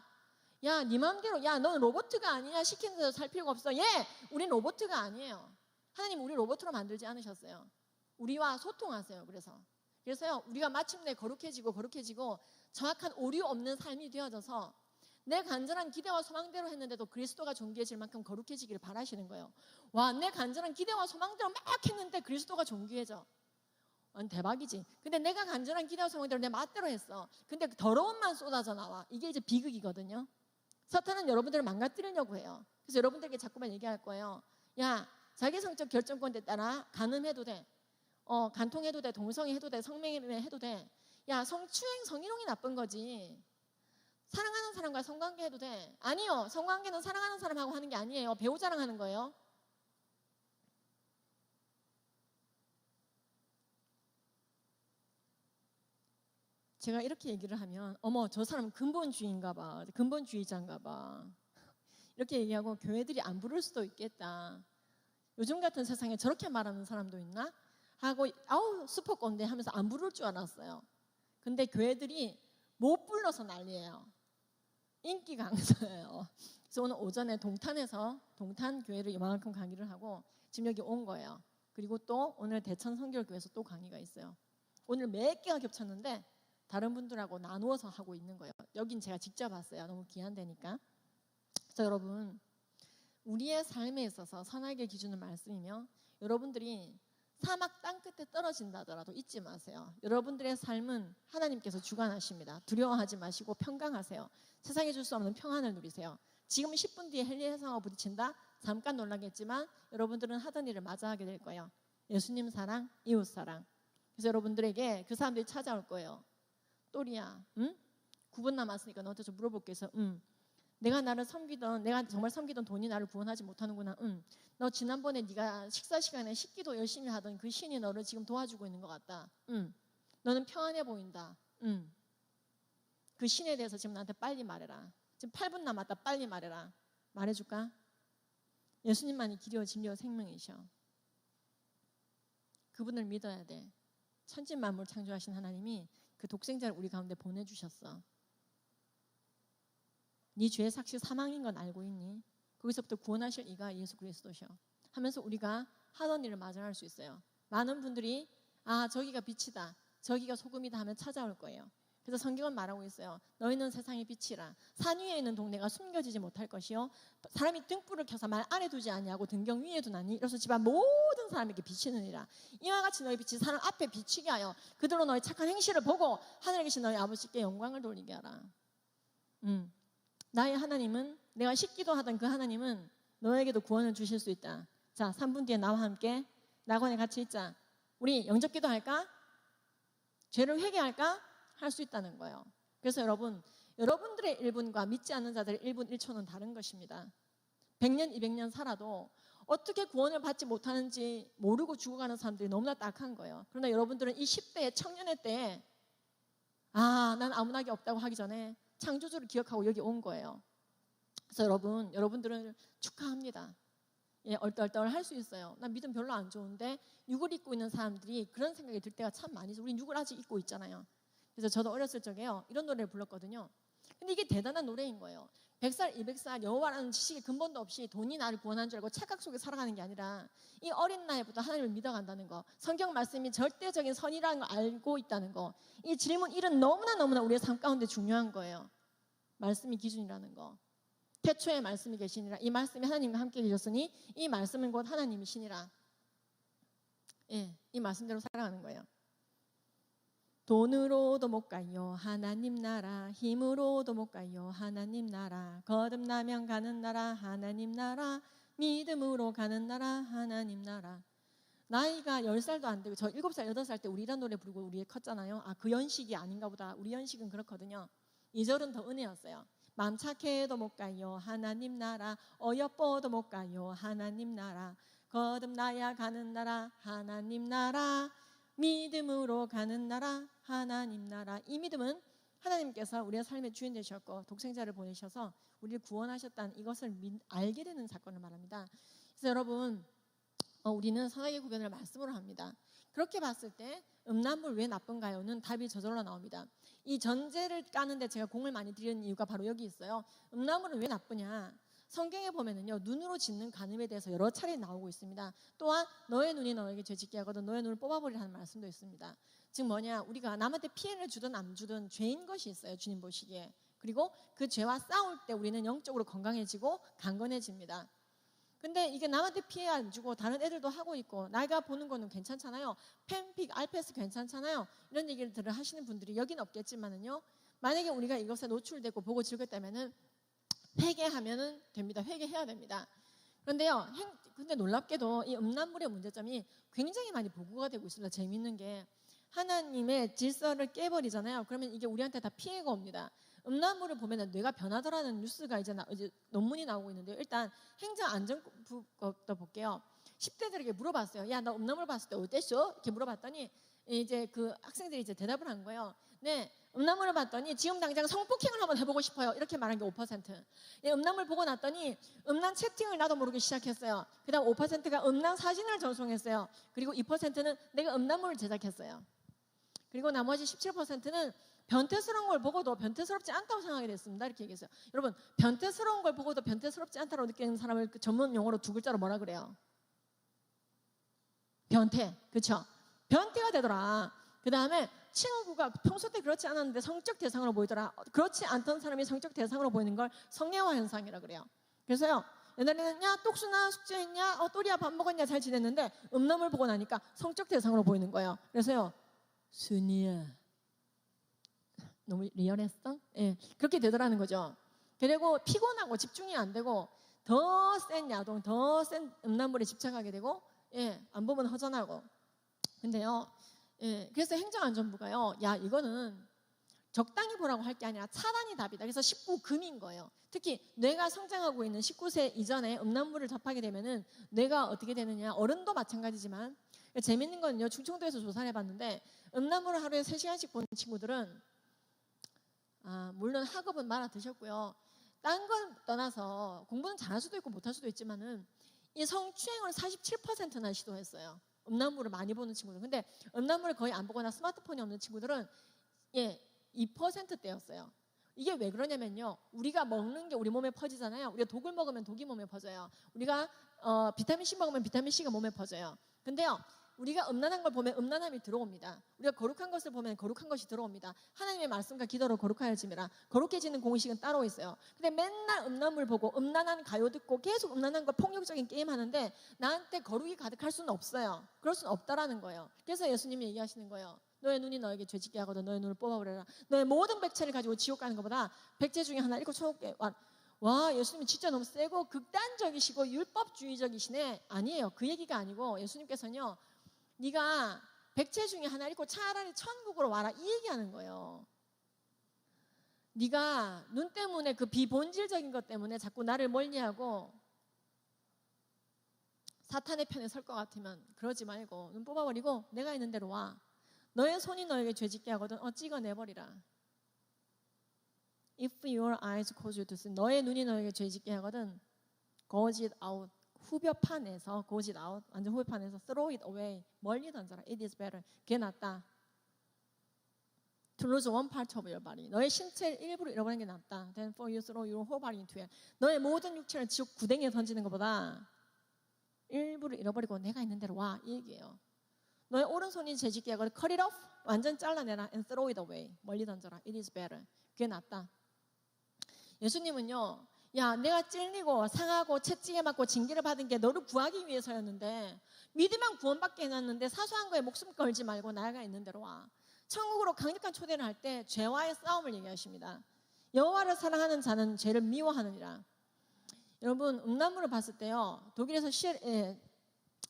야, 네 마음대로. 야, 넌 로봇가 아니냐. 시키는 대로 살 필요가 없어. 예, 우린 로봇가 아니에요. 하나님 우리 로봇으로 만들지 않으셨어요. 우리와 소통하세요. 그래서요, 우리가 마침내 거룩해지고 정확한 오류 없는 삶이 되어져서 내 간절한 기대와 소망대로 했는데도 그리스도가 존귀해질 만큼 거룩해지기를 바라시는 거예요. 와, 내 간절한 기대와 소망대로 막 했는데 그리스도가 존귀해져. 대박이지. 근데 내가 간절한 기대와 소망대로 내 맛대로 했어. 근데 더러움만 쏟아져 나와. 이게 이제 비극이거든요. 사탄은 여러분들을 망가뜨리려고 해요. 그래서 여러분들에게 자꾸만 얘기할 거예요. 야, 자기 성적 결정권에 따라 간음해도 돼. 간통해도 돼. 동성애해도 돼. 성매매해도 돼. 야, 성추행, 성희롱이 나쁜 거지. 사랑하는 사람과 성관계 해도 돼. 아니요. 성관계는 사랑하는 사람하고 하는 게 아니에요. 배우자랑 하는 거예요. 제가 이렇게 얘기를 하면 어머, 저 사람은 근본주의인가 봐. 근본주의자인가 봐. 이렇게 얘기하고 교회들이 안 부를 수도 있겠다. 요즘 같은 세상에 저렇게 말하는 사람도 있나? 하고 아우 슈퍼 꼰대 하면서 안 부를 줄 알았어요. 근데 교회들이 못 불러서 난리예요. 인기 강사예요. 그래서 오늘 오전에 동탄 교회를 이만큼 강의를 하고 지금 여기 온 거예요. 그리고 또 오늘 대천 성결교회에서 또 강의가 있어요. 오늘 몇 개가 겹쳤는데 다른 분들하고 나누어서 하고 있는 거예요. 여긴 제가 직접 왔어요. 너무 귀한데니까. 그래서 여러분, 우리의 삶에 있어서 선악의 기준은 말씀이며 여러분들이 사막 땅끝에 떨어진다더라도 잊지 마세요. 여러분들의 삶은 하나님께서 주관하십니다. 두려워하지 마시고 평강하세요. 세상에 줄 수 없는 평안을 누리세요. 지금 10분 뒤에 헬리 해상과 부딪힌다? 잠깐 놀라겠지만 여러분들은 하던 일을 마저하게 될 거예요. 예수님 사랑, 이웃 사랑. 그래서 여러분들에게 그 사람들이 찾아올 거예요. 또리야, 응? 9분 남았으니까 너한테 좀 물어볼게 해서 내가 정말 섬기던 돈이 나를 구원하지 못하는구나. 너 지난번에 네가 식사 시간에 식기도 열심히 하던 그 신이 너를 지금 도와주고 있는 것 같다. 너는 평안해 보인다. 그 신에 대해서 지금 나한테 빨리 말해라. 지금 8분 남았다. 빨리 말해라. 말해줄까? 예수님만이 길이요 진리요 생명이셔. 그분을 믿어야 돼. 천지만물 창조하신 하나님이 그 독생자를 우리 가운데 보내주셨어. 네 죄의 삭시 사망인 건 알고 있니? 거기서부터 구원하실 이가 예수 그리스도셔. 하면서 우리가 하던 일을 마저할 수 있어요. 많은 분들이 저기가 빛이다, 저기가 소금이다 하면 찾아올 거예요. 그래서 성경은 말하고 있어요. 너희는 세상의 빛이라. 산 위에 있는 동네가 숨겨지지 못할 것이요 사람이 등불을 켜서 말 아래 두지 아니하고 등경 위에 두나니 이로써 집안 모든 사람에게 비치느니라. 이와 같이 너희 빛이 사람 앞에 비치게 하여 그들로 너희 착한 행실을 보고 하늘에 계신 너희 아버지께 영광을 돌리게 하라. 나의 하나님은, 내가 식기도 하던 그 하나님은 너에게도 구원을 주실 수 있다. 자, 3분 뒤에 나와 함께 낙원에 같이 있자. 우리 영접기도 할까? 죄를 회개할까? 할 수 있다는 거예요. 그래서 여러분들의 1분과 믿지 않는 자들의 1분 1초는 다른 것입니다. 100년 200년 살아도 어떻게 구원을 받지 못하는지 모르고 죽어가는 사람들이 너무나 딱한 거예요. 그러나 여러분들은 이 10대의 청년의 때에 난 아무나게 없다고 하기 전에 창조주를 기억하고 여기 온 거예요. 그래서 여러분들을 축하합니다. 예, 얼떨떨 할 수 있어요. 나 믿음 별로 안 좋은데 육을 입고 있는 사람들이 그런 생각이 들 때가 참 많이 있어요. 우린 육을 아직 입고 있잖아요. 그래서 저도 어렸을 적에요, 이런 노래를 불렀거든요. 근데 이게 대단한 노래인 거예요. 100살, 200살 여호와라는 지식이 근본도 없이 돈이 나를 구원한 줄 알고 착각 속에 살아가는 게 아니라 이 어린 나이부터 하나님을 믿어간다는 거, 성경 말씀이 절대적인 선이라는 걸 알고 있다는 거, 이 질문 1은 너무나 우리의 삶 가운데 중요한 거예요. 말씀이 기준이라는 거. 태초에 말씀이 계시니라. 이 말씀이 하나님과 함께 계셨으니 이 말씀은 곧 하나님이시니라. 예, 이 말씀대로 살아가는 거예요. 돈으로도 못 가요 하나님 나라, 힘으로도 못 가요 하나님 나라, 거듭나면 가는 나라 하나님 나라, 믿음으로 가는 나라 하나님 나라. 나이가 10살도 안 되고 저 7살, 8살 때 우리 이런 노래 부르고 우리 컸잖아요. 그 연식이 아닌가 보다. 우리 연식은 그렇거든요. 2절은 더 은혜였어요. 마음 착해도 못 가요 하나님 나라, 어여뻐도 못 가요 하나님 나라, 거듭나야 가는 나라 하나님 나라, 믿음으로 가는 나라 하나님 나라. 이 믿음은 하나님께서 우리의 삶의 주인 되셨고 독생자를 보내셔서 우리를 구원하셨다는 이것을 알게 되는 사건을 말합니다. 그래서 여러분 우리는 선악의 구별을 말씀으로 합니다. 그렇게 봤을 때 음란물 왜 나쁜가요는 답이 저절로 나옵니다. 이 전제를 까는데 제가 공을 많이 들이는 이유가 바로 여기 있어요. 음란물은 왜 나쁘냐? 성경에 보면은요, 눈으로 짓는 간음에 대해서 여러 차례 나오고 있습니다. 또한 너의 눈이 너에게 죄짓게 하거든 너의 눈을 뽑아버리라는 말씀도 있습니다. 즉 뭐냐, 우리가 남한테 피해를 주든 안 주든 죄인 것이 있어요, 주님 보시기에. 그리고 그 죄와 싸울 때 우리는 영적으로 건강해지고 강건해집니다. 근데 이게 남한테 피해 안 주고 다른 애들도 하고 있고 내가 보는 거는 괜찮잖아요. 팬픽, 알패스 괜찮잖아요. 이런 얘기를 하시는 분들이 여기는 없겠지만은요, 만약에 우리가 이것에 노출되고 보고 즐겼다면은 회개하면은 됩니다. 회개해야 됩니다. 그런데요, 근데 놀랍게도 이 음란물의 문제점이 굉장히 많이 보고가 되고 있습니다. 재미있는 게 하나님의 질서를 깨버리잖아요. 그러면 이게 우리한테 다 피해가 옵니다. 음란물을 보면 뇌가 변하더라는 뉴스가 이제 논문이 나오고 있는데요. 일단 행정안전부부터 볼게요. 10대들에게 물어봤어요. 야, 나 음란물 봤을 때 어땠어? 이렇게 물어봤더니 이제 그 학생들이 이제 대답을 한 거예요. 네, 음란물을 봤더니 지금 당장 성폭행을 한번 해보고 싶어요. 이렇게 말한 게 5%. 예, 음란물 보고 났더니 음란 채팅을 나도 모르게 시작했어요. 그 다음 5%가 음란 사진을 전송했어요. 그리고 2%는 내가 음란물을 제작했어요. 그리고 나머지 17%는 변태스러운 걸 보고도 변태스럽지 않다고 생각이 됐습니다. 이렇게 얘기했어요. 여러분, 변태스러운 걸 보고도 변태스럽지 않다고 느끼는 사람을 그 전문 용어로 두 글자로 뭐라 그래요? 변태. 그렇죠? 변태가 되더라. 그 다음에 친구가 평소 때 그렇지 않았는데 성적 대상으로 보이더라. 그렇지 않던 사람이 성적 대상으로 보이는 걸 성애화 현상이라 그래요. 그래서요, 옛날에는 야 똑순아 숙제했냐? 또리야 밥 먹었냐? 잘 지냈는데 음란물 보고 나니까 성적 대상으로 보이는 거예요. 그래서요, 순이야, 너무 리얼했어? 예, 그렇게 되더라는 거죠. 그리고 피곤하고 집중이 안 되고 더 센 야동, 더 센 음란물에 집착하게 되고, 예, 안 보면 허전하고. 근데요, 예, 그래서 행정안전부가요, 야, 이거는 적당히 보라고 할 게 아니라 차단이 답이다. 그래서 19금인 거예요. 특히 뇌가 성장하고 있는 19세 이전에 음란물을 접하게 되면은 뇌가 어떻게 되느냐, 어른도 마찬가지지만 재밌는 건요, 충청도에서 조사를 해봤는데 음란물을 하루에 3시간씩 보는 친구들은 물론 학업은 말아 드셨고요. 딴 건 떠나서 공부는 잘할 수도 있고 못할 수도 있지만은 이 성추행을 47%나 시도했어요. 음란물을 많이 보는 친구들. 근데 음란물을 거의 안 보거나 스마트폰이 없는 친구들은 2%대였어요. 이게 왜 그러냐면요, 우리가 먹는 게 우리 몸에 퍼지잖아요. 우리가 독을 먹으면 독이 몸에 퍼져요. 우리가 비타민C 먹으면 비타민C가 몸에 퍼져요. 근데요, 우리가 음란한 걸 보면 음란함이 들어옵니다. 우리가 거룩한 것을 보면 거룩한 것이 들어옵니다. 하나님의 말씀과 기도로 거룩하여짐이라. 거룩해지는 공식은 따로 있어요. 근데 맨날 음란물 보고 음란한 가요 듣고 계속 음란한 걸 폭력적인 게임 하는데 나한테 거룩이 가득할 수는 없어요. 그럴 수는 없다라는 거예요. 그래서 예수님이 얘기하시는 거예요. 너의 눈이 너에게 죄짓게 하거든 너의 눈을 뽑아버려라. 너의 모든 백체를 가지고 지옥 가는 것보다 백체 중에 하나 잃고 천국 와, 예수님이 진짜 너무 세고 극단적이시고 율법주의적이시네. 아니에요. 그 얘기가 아니고 예수님께서는요, 네가 백체 중에 하나 잃고 차라리 천국으로 와라, 이 얘기하는 거예요. 네가 눈 때문에 그 비본질적인 것 때문에 자꾸 나를 멀리하고 사탄의 편에 설 것 같으면 그러지 말고 눈 뽑아버리고 내가 있는 대로 와. 너의 손이 너에게 죄짓게 하거든 찍어내버리라. If your eyes cause you to sin, 너의 눈이 너에게 죄짓게 하거든 goes it out, 후벼판에서 goes it out, 완전 후벼판에서 throw it away, 멀리 던져라. It is better, 그게 낫다. To lose one part of your body, 너의 신체를 일부러 잃어버리는 게 낫다. Then for you throw your whole body into hell, 너의 모든 육체를 지옥 구덩이에 던지는 것보다 일부러 잃어버리고 내가 있는 대로 와, 이 얘기예요. 너의 오른손이 죄짓게 하거든 cut it off, 완전 잘라내라. And throw it away, 멀리 던져라. It is better, 그게 낫다. 예수님은요, 야, 내가 찔리고 상하고 채찍에 맞고 징계를 받은 게 너를 구하기 위해서였는데 믿으면 구원받게 해놨는데 사소한 거에 목숨 걸지 말고 나아가 있는 대로 와. 천국으로 강력한 초대를 할 때 죄와의 싸움을 얘기하십니다. 여호와를 사랑하는 자는 죄를 미워하느니라. 여러분, 음란물을 봤을 때요, 독일에서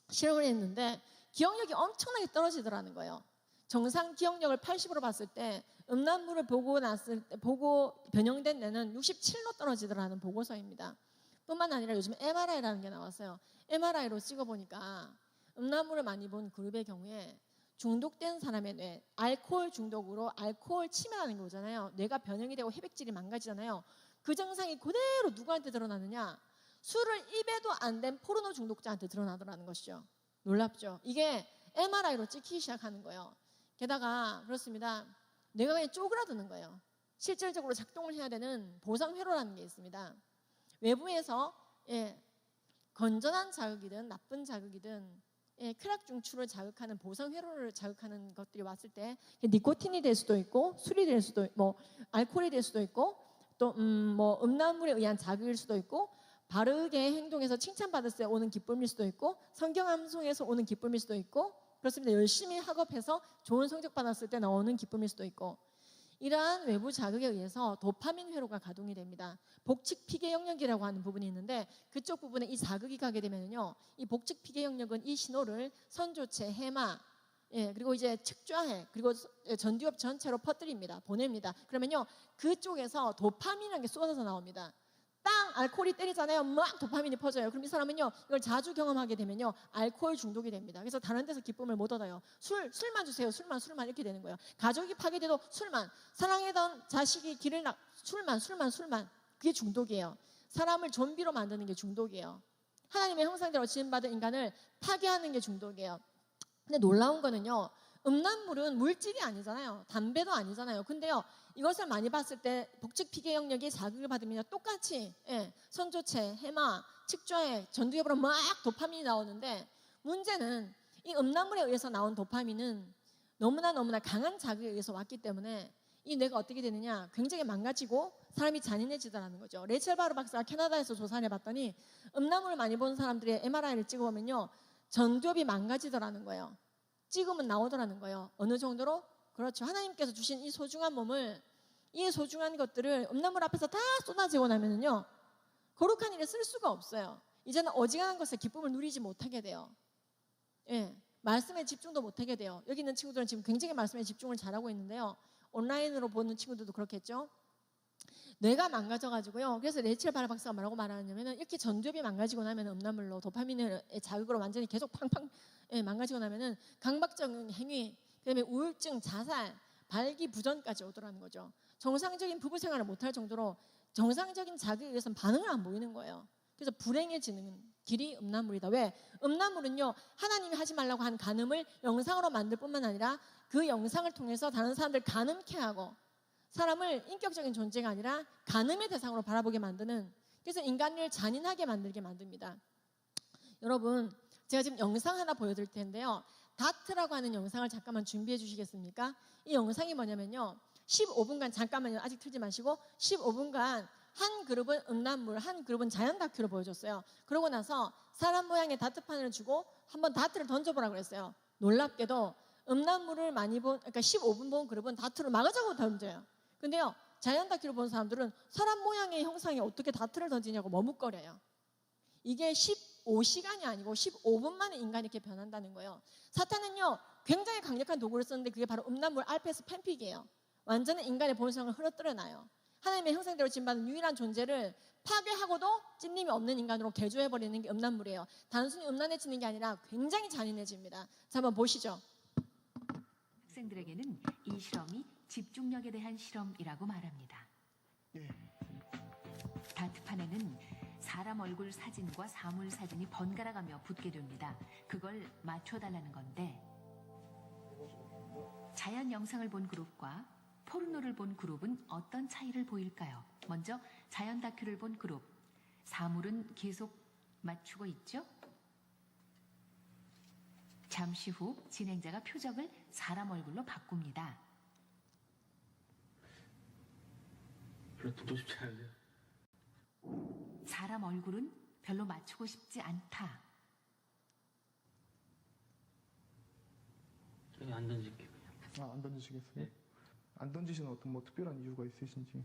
실험을 했는데 기억력이 엄청나게 떨어지더라는 거예요. 정상 기억력을 80으로 봤을 때 음란물을 보고 변형된 뇌는 67로 떨어지더라는 보고서입니다. 뿐만 아니라 요즘 MRI라는 게 나왔어요. MRI로 찍어보니까 음란물을 많이 본 그룹의 경우에 중독된 사람의 뇌, 알코올 중독으로 알코올 치매라는 게 오잖아요. 뇌가 변형이 되고 회백질이 망가지잖아요. 그 증상이 그대로 누구한테 드러나느냐? 술을 입에도 안 된 포르노 중독자한테 드러나더라는 것이죠. 놀랍죠? 이게 MRI로 찍히기 시작하는 거예요. 게다가 그렇습니다. 뇌가 그냥 쪼그라드는 거예요. 실질적으로 작동을 해야 되는 보상회로라는 게 있습니다. 외부에서 건전한 자극이든 나쁜 자극이든 쾌락 중추를 자극하는 보상회로를 자극하는 것들이 왔을 때 니코틴이 될 수도 있고 술이 될 수도 있고 알코올이 될 수도 있고 또 음란물에 의한 자극일 수도 있고 바르게 행동해서 칭찬받을 때 오는 기쁨일 수도 있고 성경 암송에서 오는 기쁨일 수도 있고 그렇습니다. 열심히 학업해서 좋은 성적 받았을 때 나오는 기쁨일 수도 있고 이러한 외부 자극에 의해서 도파민 회로가 가동이 됩니다. 복측 피계 영역이라고 하는 부분이 있는데 그쪽 부분에 이 자극이 가게 되면요, 이 복측 피계 영역은 이 신호를 선조체, 해마, 그리고 이제 측좌해 그리고 전두엽 전체로 퍼뜨립니다. 보냅니다. 그러면요, 그쪽에서 도파민이라는 게 쏟아져 나옵니다. 땅 알코올이 때리잖아요. 막 도파민이 퍼져요. 그럼 이 사람은요 이걸 자주 경험하게 되면요 알코올 중독이 됩니다. 그래서 다른 데서 기쁨을 못 얻어요. 술만 주세요. 술만 이렇게 되는 거예요. 가족이 파괴돼도 술만, 사랑하던 자식이 길을 술만 그게 중독이에요. 사람을 좀비로 만드는 게 중독이에요. 하나님의 형상대로 지음받은 인간을 파괴하는 게 중독이에요. 근데 놀라운 거는요, 음란물은 물질이 아니잖아요. 담배도 아니잖아요. 근데요, 이것을 많이 봤을 때 복측 피계 영역이 자극을 받으면 똑같이 선조체, 해마, 측좌해, 전두엽으로 막 도파민이 나오는데 문제는 이 음란물에 의해서 나온 도파민은 너무나 강한 자극에 의해서 왔기 때문에 이 뇌가 어떻게 되느냐, 굉장히 망가지고 사람이 잔인해지더라는 거죠. 레이첼 바르 박사가 캐나다에서 조사를 해봤더니 음란물을 많이 본 사람들의 MRI를 찍어보면요, 전두엽이 망가지더라는 거예요. 찍으면 나오더라는 거예요. 어느 정도로? 그렇죠. 하나님께서 주신 이 소중한 몸을, 이 소중한 것들을 음란물 앞에서 다 쏟아지고 나면은요, 거룩한 일에 쓸 수가 없어요. 이제는 어지간한 것에 기쁨을 누리지 못하게 돼요. 말씀에 집중도 못하게 돼요. 여기 있는 친구들은 지금 굉장히 말씀에 집중을 잘하고 있는데요. 온라인으로 보는 친구들도 그렇겠죠. 뇌가 망가져가지고요. 그래서 레이첼 바르 박사가 뭐라고 말하냐면은 이렇게 전두엽이 망가지고 나면 음란물로 도파민의 자극으로 완전히 계속 팡팡 망가지고 나면은 강박적인 행위, 그다음에 우울증, 자살, 발기부전까지 오더라는 거죠. 정상적인 부부 생활을 못할 정도로 정상적인 자극에 의해서는 반응을 안 보이는 거예요. 그래서 불행해지는 길이 음란물이다. 왜? 음란물은요, 하나님이 하지 말라고 한 간음을 영상으로 만들 뿐만 아니라 그 영상을 통해서 다른 사람들 간음케 하고 사람을 인격적인 존재가 아니라 간음의 대상으로 바라보게 만드는, 그래서 인간을 잔인하게 만들게 만듭니다. 여러분, 제가 지금 영상 하나 보여드릴 텐데요. 다트라고 하는 영상을 잠깐만 준비해 주시겠습니까? 이 영상이 뭐냐면요, 15분간, 잠깐만요, 아직 틀지 마시고 15분간 한 그룹은 음란물, 한 그룹은 자연 다큐를 보여줬어요. 그러고 나서 사람 모양의 다트판을 주고 한번 다트를 던져보라고 그랬어요. 놀랍게도 음란물을 많이 본, 그러니까 15분 본 그룹은 다트를 막아자고 던져요. 근데요, 자연 다큐를 본 사람들은 사람 모양의 형상에 어떻게 다트를 던지냐고 머뭇거려요. 이게 15시간이 아니고 15분 만에 인간이 이렇게 변한다는 거예요. 사탄은요, 굉장히 강력한 도구를 쓰는데 그게 바로 음란물 알페스 팬픽이에요. 완전히 인간의 본성을 흐트러놔요. 하나님의 형상대로 지음받은 유일한 존재를 파괴하고도 찔림이 없는 인간으로 개조해버리는 게 음란물이에요. 단순히 음란해지는 게 아니라 굉장히 잔인해집니다. 자, 한번 보시죠. 학생들에게는 이 실험이 집중력에 대한 실험이라고 말합니다. 다트판에는 사람 얼굴 사진과 사물 사진이 번갈아 가며 붙게 됩니다. 그걸 맞춰달라는 건데, 자연 영상을 본 그룹과 포르노를 본 그룹은 어떤 차이를 보일까요? 먼저 자연 다큐를 본 그룹, 사물은 계속 맞추고 있죠? 잠시 후 진행자가 표적을 사람 얼굴로 바꿉니다. 별로 듣고 싶지 않은데요. 사람 얼굴은 별로 맞추고 싶지 않다. 저기 안 던질게요. 그냥. 안 던지시겠어요? 네. 안 던지시는 어떤 뭐 특별한 이유가 있으신지.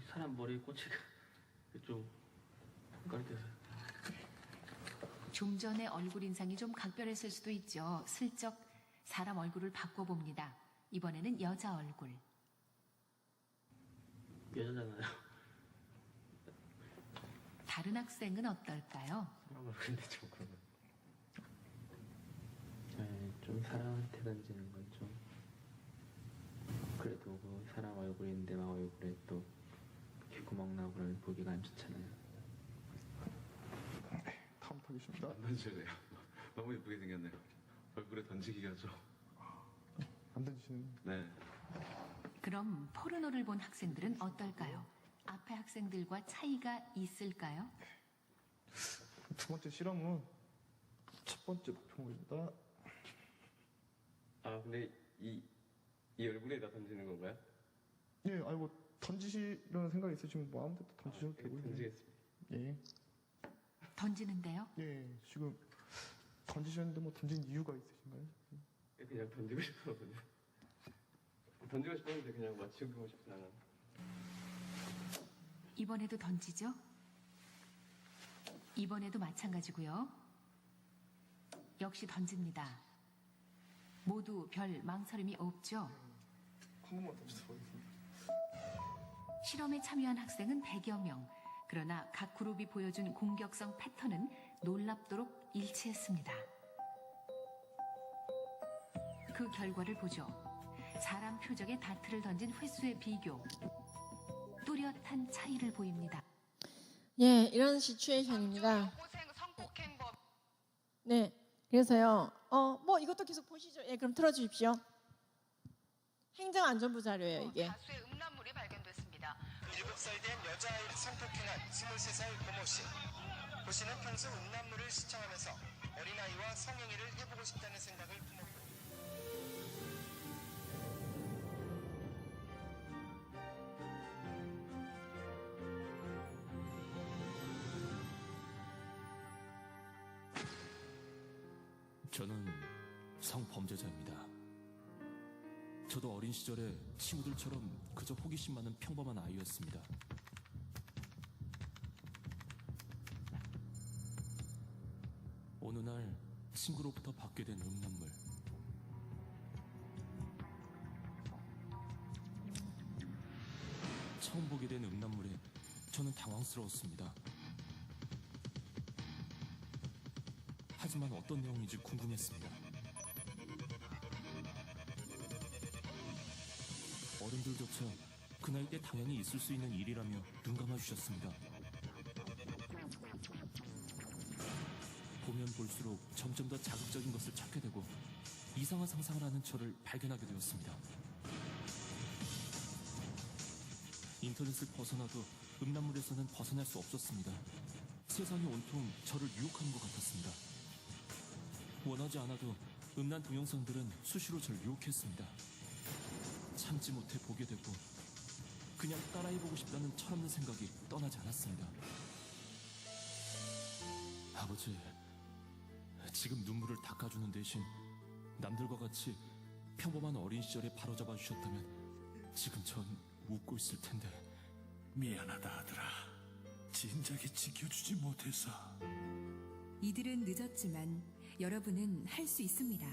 사람 머리에 꼬치가 좀 깔때서. 좀 전에 얼굴 인상이 좀 각별했을 수도 있죠. 슬쩍 사람 얼굴을 바꿔봅니다. 이번에는 여자 얼굴. 여자잖아요. 다른 학생은 어떨까요? 근데 좀 그런 거. 네, 좀 좀 사람한테 던지는 건 좀 그래도 그 사람 얼굴인데 막 얼굴에 또 귓구멍 나고 그러면 보기가 안 좋잖아요. 다음 타깃입니다. 안 던지네요. 너무 예쁘게 생겼네요. 얼굴에 던지기가 좀. 안 던지시는. 네. 그럼 포르노를 본 학생들은 어떨까요? 앞에 학생들과 차이가 있을까요? 두 번째 실험은 첫 번째 목표입니다. 아 근데 이 얼굴에다 던지는 건가요? 예, 아니 뭐 던지시려는 생각이 있으시면 뭐 아무데나 던지셔도 되고요. 던지겠습니다. 예, 던지는데요. 예, 지금 던지셨는데 뭐 던진 이유가 있으신가요? 그냥 던지고 싶거든요. 던지고 싶었는데 그냥 맞추고 싶지 않아. 이번에도 던지죠. 이번에도 마찬가지고요. 역시 던집니다. 모두 별 망설임이 없죠. 한 번만 던져서 보겠습니다. 실험에 참여한 학생은 100여 명. 그러나 각 그룹이 보여준 공격성 패턴은 놀랍도록 일치했습니다. 그 결과를 보죠. 사람 표적에 다트를 던진 횟수의 비교. 뚜렷한 차이를 보입니다. 예, 이런 시츄에이션입니다. 네, 그래서요. 뭐 이것도 계속 보시죠. 예, 그럼 틀어주십시오. 행정안전부 자료예요, 이게. 다수의 음란물이 발견됐습니다. 7살 된 여자아이를 성폭행한 23살 고모 씨. 고 씨는 평소 음란물을 시청하면서 어린아이와 성행위를 해보고 싶다는 생각을 품었고 저는 성범죄자입니다. 저도 어린 시절에 친구들처럼 그저 호기심 많은 평범한 아이였습니다. 어느 날 친구로부터 받게 된 음란물. 처음 보게 된 음란물에 저는 당황스러웠습니다. 하지만 어떤 내용인지 궁금했습니다. 어른들조차 그 나이 때 당연히 있을 수 있는 일이라며 눈 감아주셨습니다. 보면 볼수록 점점 더 자극적인 것을 찾게 되고 이상한 상상을 하는 저를 발견하게 되었습니다. 인터넷을 벗어나도 음란물에서는 벗어날 수 없었습니다. 세상이 온통 저를 유혹하는 것 같았습니다. 원하지 않아도 음란 동영상들은 수시로 저를 유혹했습니다. 참지 못해 보게 되고 그냥 따라해보고 싶다는 철없는 생각이 떠나지 않았습니다. 아버지, 지금 눈물을 닦아주는 대신 남들과 같이 평범한 어린 시절에 바로잡아 주셨다면 지금 전 웃고 있을 텐데. 미안하다 아들아. 진작에 지켜주지 못해서. 이들은 늦었지만 여러분은 할 수 있습니다.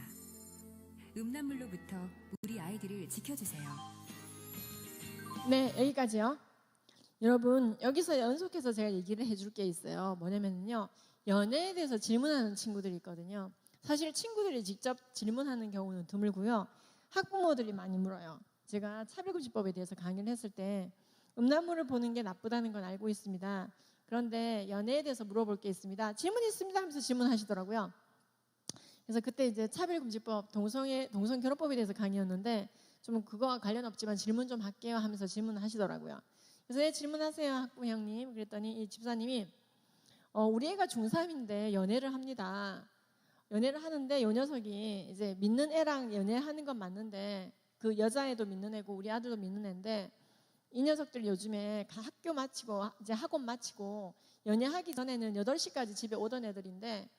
음란물로부터 우리 아이들을 지켜주세요. 네, 여기까지요. 여러분, 여기서 연속해서 제가 얘기를 해줄 게 있어요. 뭐냐면요, 연애에 대해서 질문하는 친구들이 있거든요. 사실 친구들이 직접 질문하는 경우는 드물고요. 학부모들이 많이 물어요. 제가 차별금지법에 대해서 강의를 했을 때 음란물을 보는 게 나쁘다는 건 알고 있습니다. 그런데 연애에 대해서 물어볼 게 있습니다. 질문 있습니다 하면서 질문하시더라고요. 그래서 그때 이제 차별금지법 동성결혼법에 대해서 강의였는데 좀 그거와 관련 없지만 질문 좀 할게요 하면서 질문을 하시더라고요. 그래서 네, 질문하세요 학부형님. 그랬더니 이 집사님이 우리 애가 중3인데 연애를 합니다. 연애를 하는데 요 녀석이 이제 믿는 애랑 연애하는 건 맞는데 그 여자애도 믿는 애고 우리 아들도 믿는 애인데 이 녀석들 요즘에 학교 마치고 이제 학원 마치고 연애하기 전에는 8시까지 집에 오던 애들인데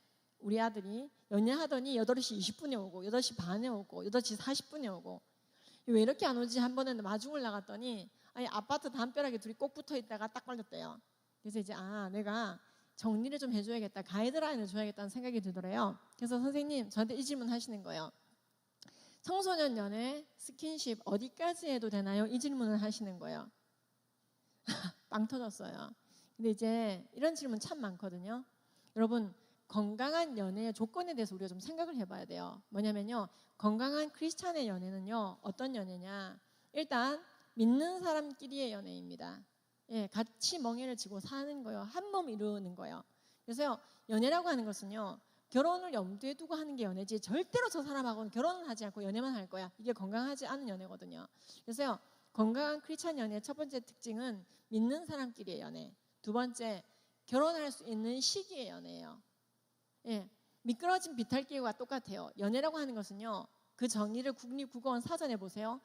우리 아들이 연애하더니 8시 20분에 오고 8시 반에 오고 8시 40분에 오고 왜 이렇게 안 오지? 한 번은 마중을 나갔더니 아니 아파트 담벼락에 둘이 꼭 붙어 있다가 딱 걸렸대요. 그래서 이제 내가 정리를 좀 해줘야겠다. 가이드라인을 줘야겠다는 생각이 들더래요. 그래서 선생님 저한테 이 질문 하시는 거예요. 청소년 연애 스킨십 어디까지 해도 되나요? 이 질문을 하시는 거예요. 빵 터졌어요. 근데 이제 이런 질문 참 많거든요. 여러분 건강한 연애의 조건에 대해서 우리가 좀 생각을 해봐야 돼요. 뭐냐면요, 건강한 크리스찬의 연애는요 어떤 연애냐, 일단 믿는 사람끼리의 연애입니다. 예, 같이 멍에를 지고 사는 거요, 한 몸 이루는 거요. 그래서 연애라고 하는 것은요, 결혼을 염두에 두고 하는 게 연애지, 절대로 저 사람하고는 결혼을 하지 않고 연애만 할 거야, 이게 건강하지 않은 연애거든요. 그래서 건강한 크리스찬 연애의 첫 번째 특징은 믿는 사람끼리의 연애, 두 번째 결혼할 수 있는 시기의 연애예요. 예, 미끄러진 비탈길과 똑같아요. 연애라고 하는 것은요, 그 정의를 국립국어원 사전에 보세요.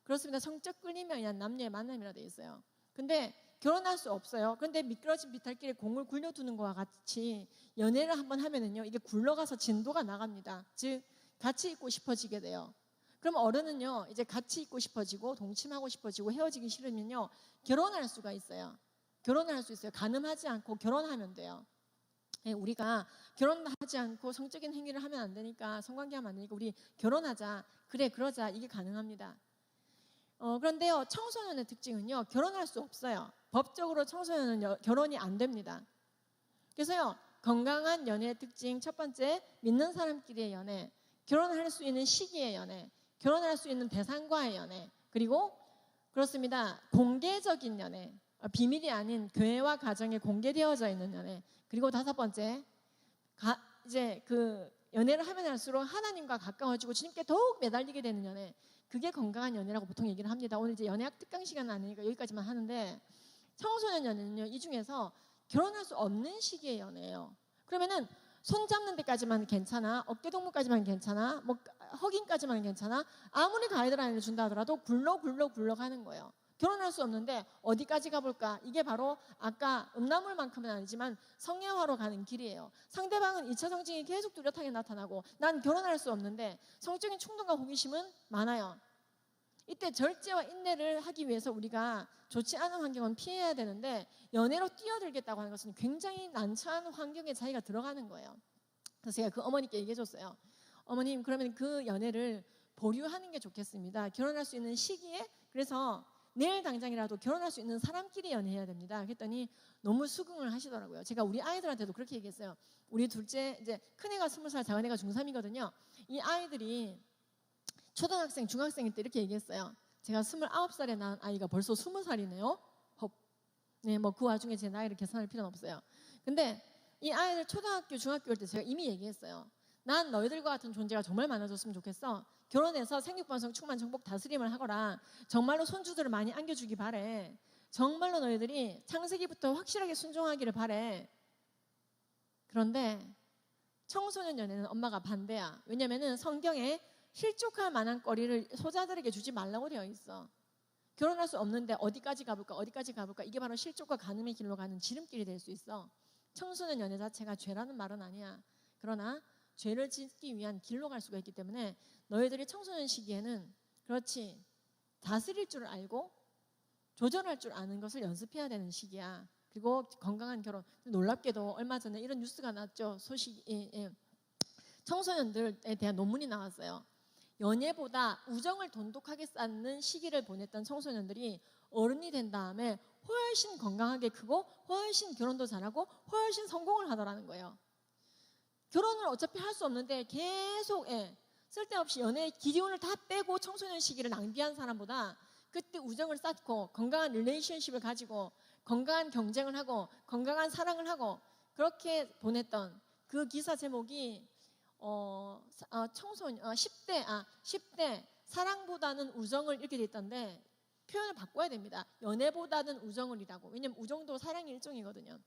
그렇습니다. 성적 끌림에 의한 남녀의 만남이라 되어 있어요. 근데 결혼할 수 없어요. 그런데 미끄러진 비탈길에 공을 굴려두는 것과 같이 연애를 한번 하면은요, 이게 굴러가서 진도가 나갑니다. 즉 같이 있고 싶어지게 돼요. 그럼 어른은요, 이제 같이 있고 싶어지고 동침하고 싶어지고 헤어지기 싫으면요, 결혼할 수가 있어요. 결혼을 할 수 있어요. 가늠하지 않고 결혼하면 돼요. 예, 우리가 결혼하지 않고 성적인 행위를 하면 안 되니까, 성관계하면 안 되니까 우리 결혼하자, 그래 그러자, 이게 가능합니다. 그런데요, 청소년의 특징은요, 결혼할 수 없어요. 법적으로 청소년은 결혼이 안 됩니다. 그래서요, 건강한 연애의 특징 첫 번째, 믿는 사람끼리의 연애, 결혼할 수 있는 시기의 연애, 결혼할 수 있는 대상과의 연애, 그리고 그렇습니다, 공개적인 연애, 비밀이 아닌 교회와 가정에 공개되어져 있는 연애, 그리고 다섯 번째, 이제 그 연애를 하면 할수록 하나님과 가까워지고 주님께 더욱 매달리게 되는 연애, 그게 건강한 연애라고 보통 얘기를 합니다. 오늘 이제 연애학 특강 시간은 아니니까 여기까지만 하는데, 청소년 연애는요, 이 중에서 결혼할 수 없는 시기의 연애예요. 그러면은 손 잡는 데까지만 괜찮아, 어깨 동무까지만 괜찮아, 뭐 허깅까지만 괜찮아, 아무리 가이드라인을 준다 하더라도 굴러 가는 거예요. 결혼할 수 없는데 어디까지 가볼까? 이게 바로 아까 음란물만큼은 아니지만 성애화로 가는 길이에요. 상대방은 2차 성징이 계속 뚜렷하게 나타나고 난 결혼할 수 없는데 성적인 충동과 호기심은 많아요. 이때 절제와 인내를 하기 위해서 우리가 좋지 않은 환경은 피해야 되는데, 연애로 뛰어들겠다고 하는 것은 굉장히 난처한 환경에 자기가 들어가는 거예요. 그래서 제가 그 어머니께 얘기해 줬어요. 어머님, 그러면 그 연애를 보류하는 게 좋겠습니다. 결혼할 수 있는 시기에, 그래서 내일 당장이라도 결혼할 수 있는 사람끼리 연애해야 됩니다. 그랬더니 너무 수긍을 하시더라고요. 제가 우리 아이들한테도 그렇게 얘기했어요. 우리 둘째, 이제 큰애가 20살, 작은애가 중3이거든요. 이 아이들이 초등학생, 중학생일 때 이렇게 얘기했어요. 제가 29살에 낳은 아이가 벌써 20살이네요. 네, 뭐 그 와중에 제 나이를 계산할 필요는 없어요. 근데 이 아이들 초등학교, 중학교 때 제가 이미 얘기했어요. 난 너희들과 같은 존재가 정말 많아졌으면 좋겠어. 결혼해서 생육번성 충만 정복 다스림을 하거라. 정말로 손주들을 많이 안겨주기 바래. 정말로 너희들이 창세기부터 확실하게 순종하기를 바래. 그런데 청소년 연애는 엄마가 반대야. 왜냐면은 성경에 실족할 만한 거리를 소자들에게 주지 말라고 되어 있어. 결혼할 수 없는데 어디까지 가볼까, 어디까지 가볼까, 이게 바로 실족과 간음의 길로 가는 지름길이 될 수 있어. 청소년 연애 자체가 죄라는 말은 아니야. 그러나 죄를 짓기 위한 길로 갈 수가 있기 때문에 너희들이 청소년 시기에는 그렇지, 다스릴 줄 알고 조절할 줄 아는 것을 연습해야 되는 시기야. 그리고 건강한 결혼. 놀랍게도 얼마 전에 이런 뉴스가 났죠. 소식이, 청소년들에 대한 논문이 나왔어요. 연애보다 우정을 돈독하게 쌓는 시기를 보냈던 청소년들이 어른이 된 다음에 훨씬 건강하게 크고 훨씬 결혼도 잘하고 훨씬 성공을 하더라는 거예요. 결혼을 어차피 할 수 없는데 계속 쓸데없이 연애의 기운을 다 빼고 청소년 시기를 낭비한 사람보다 그때 우정을 쌓고 건강한 릴레이션십을 가지고 건강한 경쟁을 하고 건강한 사랑을 하고 그렇게 보냈던 그 기사 제목이 10대 사랑보다는 우정을, 이렇게 돼 있던데 표현을 바꿔야 됩니다. 연애보다는 우정을이라고. 왜냐면 우정도 사랑의 일종이거든요.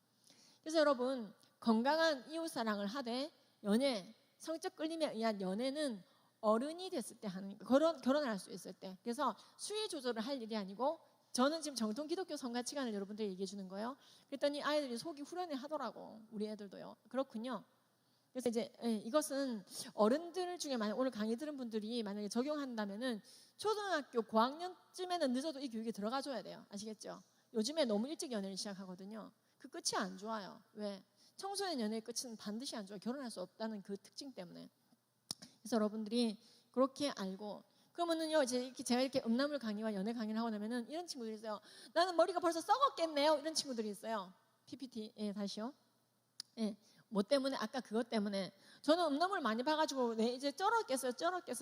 그래서 여러분, 건강한 이웃사랑을 하되 연애, 성적 끌림에 의한 연애는 어른이 됐을 때 하는, 결혼을 할 수 있을 때. 그래서 수위 조절을 할 일이 아니고, 저는 지금 정통 기독교 성가치관을 여러분들 얘기해 주는 거예요. 그랬더니 아이들이 속이 후련해 하더라고. 우리 애들도요. 그렇군요. 그래서 이제 이것은 어른들 중에 만약 오늘 강의 들은 분들이 만약에 적용한다면은 초등학교 고학년쯤에는 늦어도 이 교육에 들어가줘야 돼요. 아시겠죠? 요즘에 너무 일찍 연애를 시작하거든요. 그 끝이 안 좋아요. 왜? 청소년 연애의 끝은 반드시 안 좋아요. 결혼할 수 없다는 그 특징 때문에. 그래서 여러분들이 그렇게 알고, 그러면은요, 이제 제가 이렇게 음란물 강의와 연애 강의를 하고 나면은 이런 친구들이 있어요. 나는 머리가 벌써 썩었겠네요. 이런 친구들이 있어요. PPT, 다시요. 뭐 때문에? 아까 그것 때문에. 저는 음란물 많이 봐가지고 내 이제 쩔었겠어.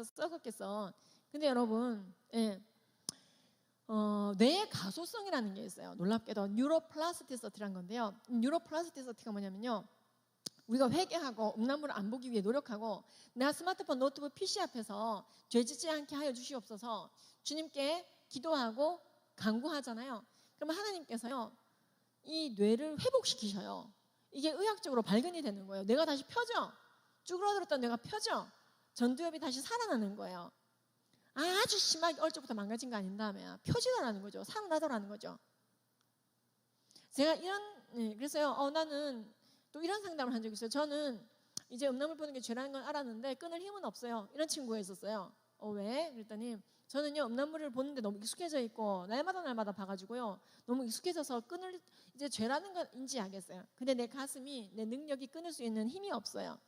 썩었겠어. 근데 여러분, 예. 뇌의 가소성이라는 게 있어요. 놀랍게도 뉴로플라스티시티라는 건데요. 뉴로플라스티시티가 뭐냐면요. 우리가 회개하고 음란물을 안 보기 위해 노력하고 내가 스마트폰, 노트북, PC 앞에서 죄짓지 않게 하여 주시옵소서 주님께 기도하고 간구하잖아요. 그러면 하나님께서요. 이 뇌를 회복시키셔요. 이게 의학적으로 발견이 되는 거예요. 뇌가 다시 펴져. 쭈그러들었던 뇌가 펴져. 전두엽이 다시 살아나는 거예요. 아주 심하게 어릴 적부터 망가진 거 아닌다며 펴지더라는 거죠. 살아나더라는 거죠. 제가 그래서요. 나는 또 이런 상담을 한 적이 있어요. 저는 이제 음란물 보는 게 죄라는 건 알았는데 끊을 힘은 없어요. 이런 친구가 있었어요. 왜? 그랬더니 저는요 음란물을 보는데 너무 익숙해져 있고 날마다 봐가지고요 너무 익숙해져서 끊을 이제 죄라는 건 인지하겠어요. 근데 내 가슴이 내 능력이 끊을 수 있는 힘이 없어요.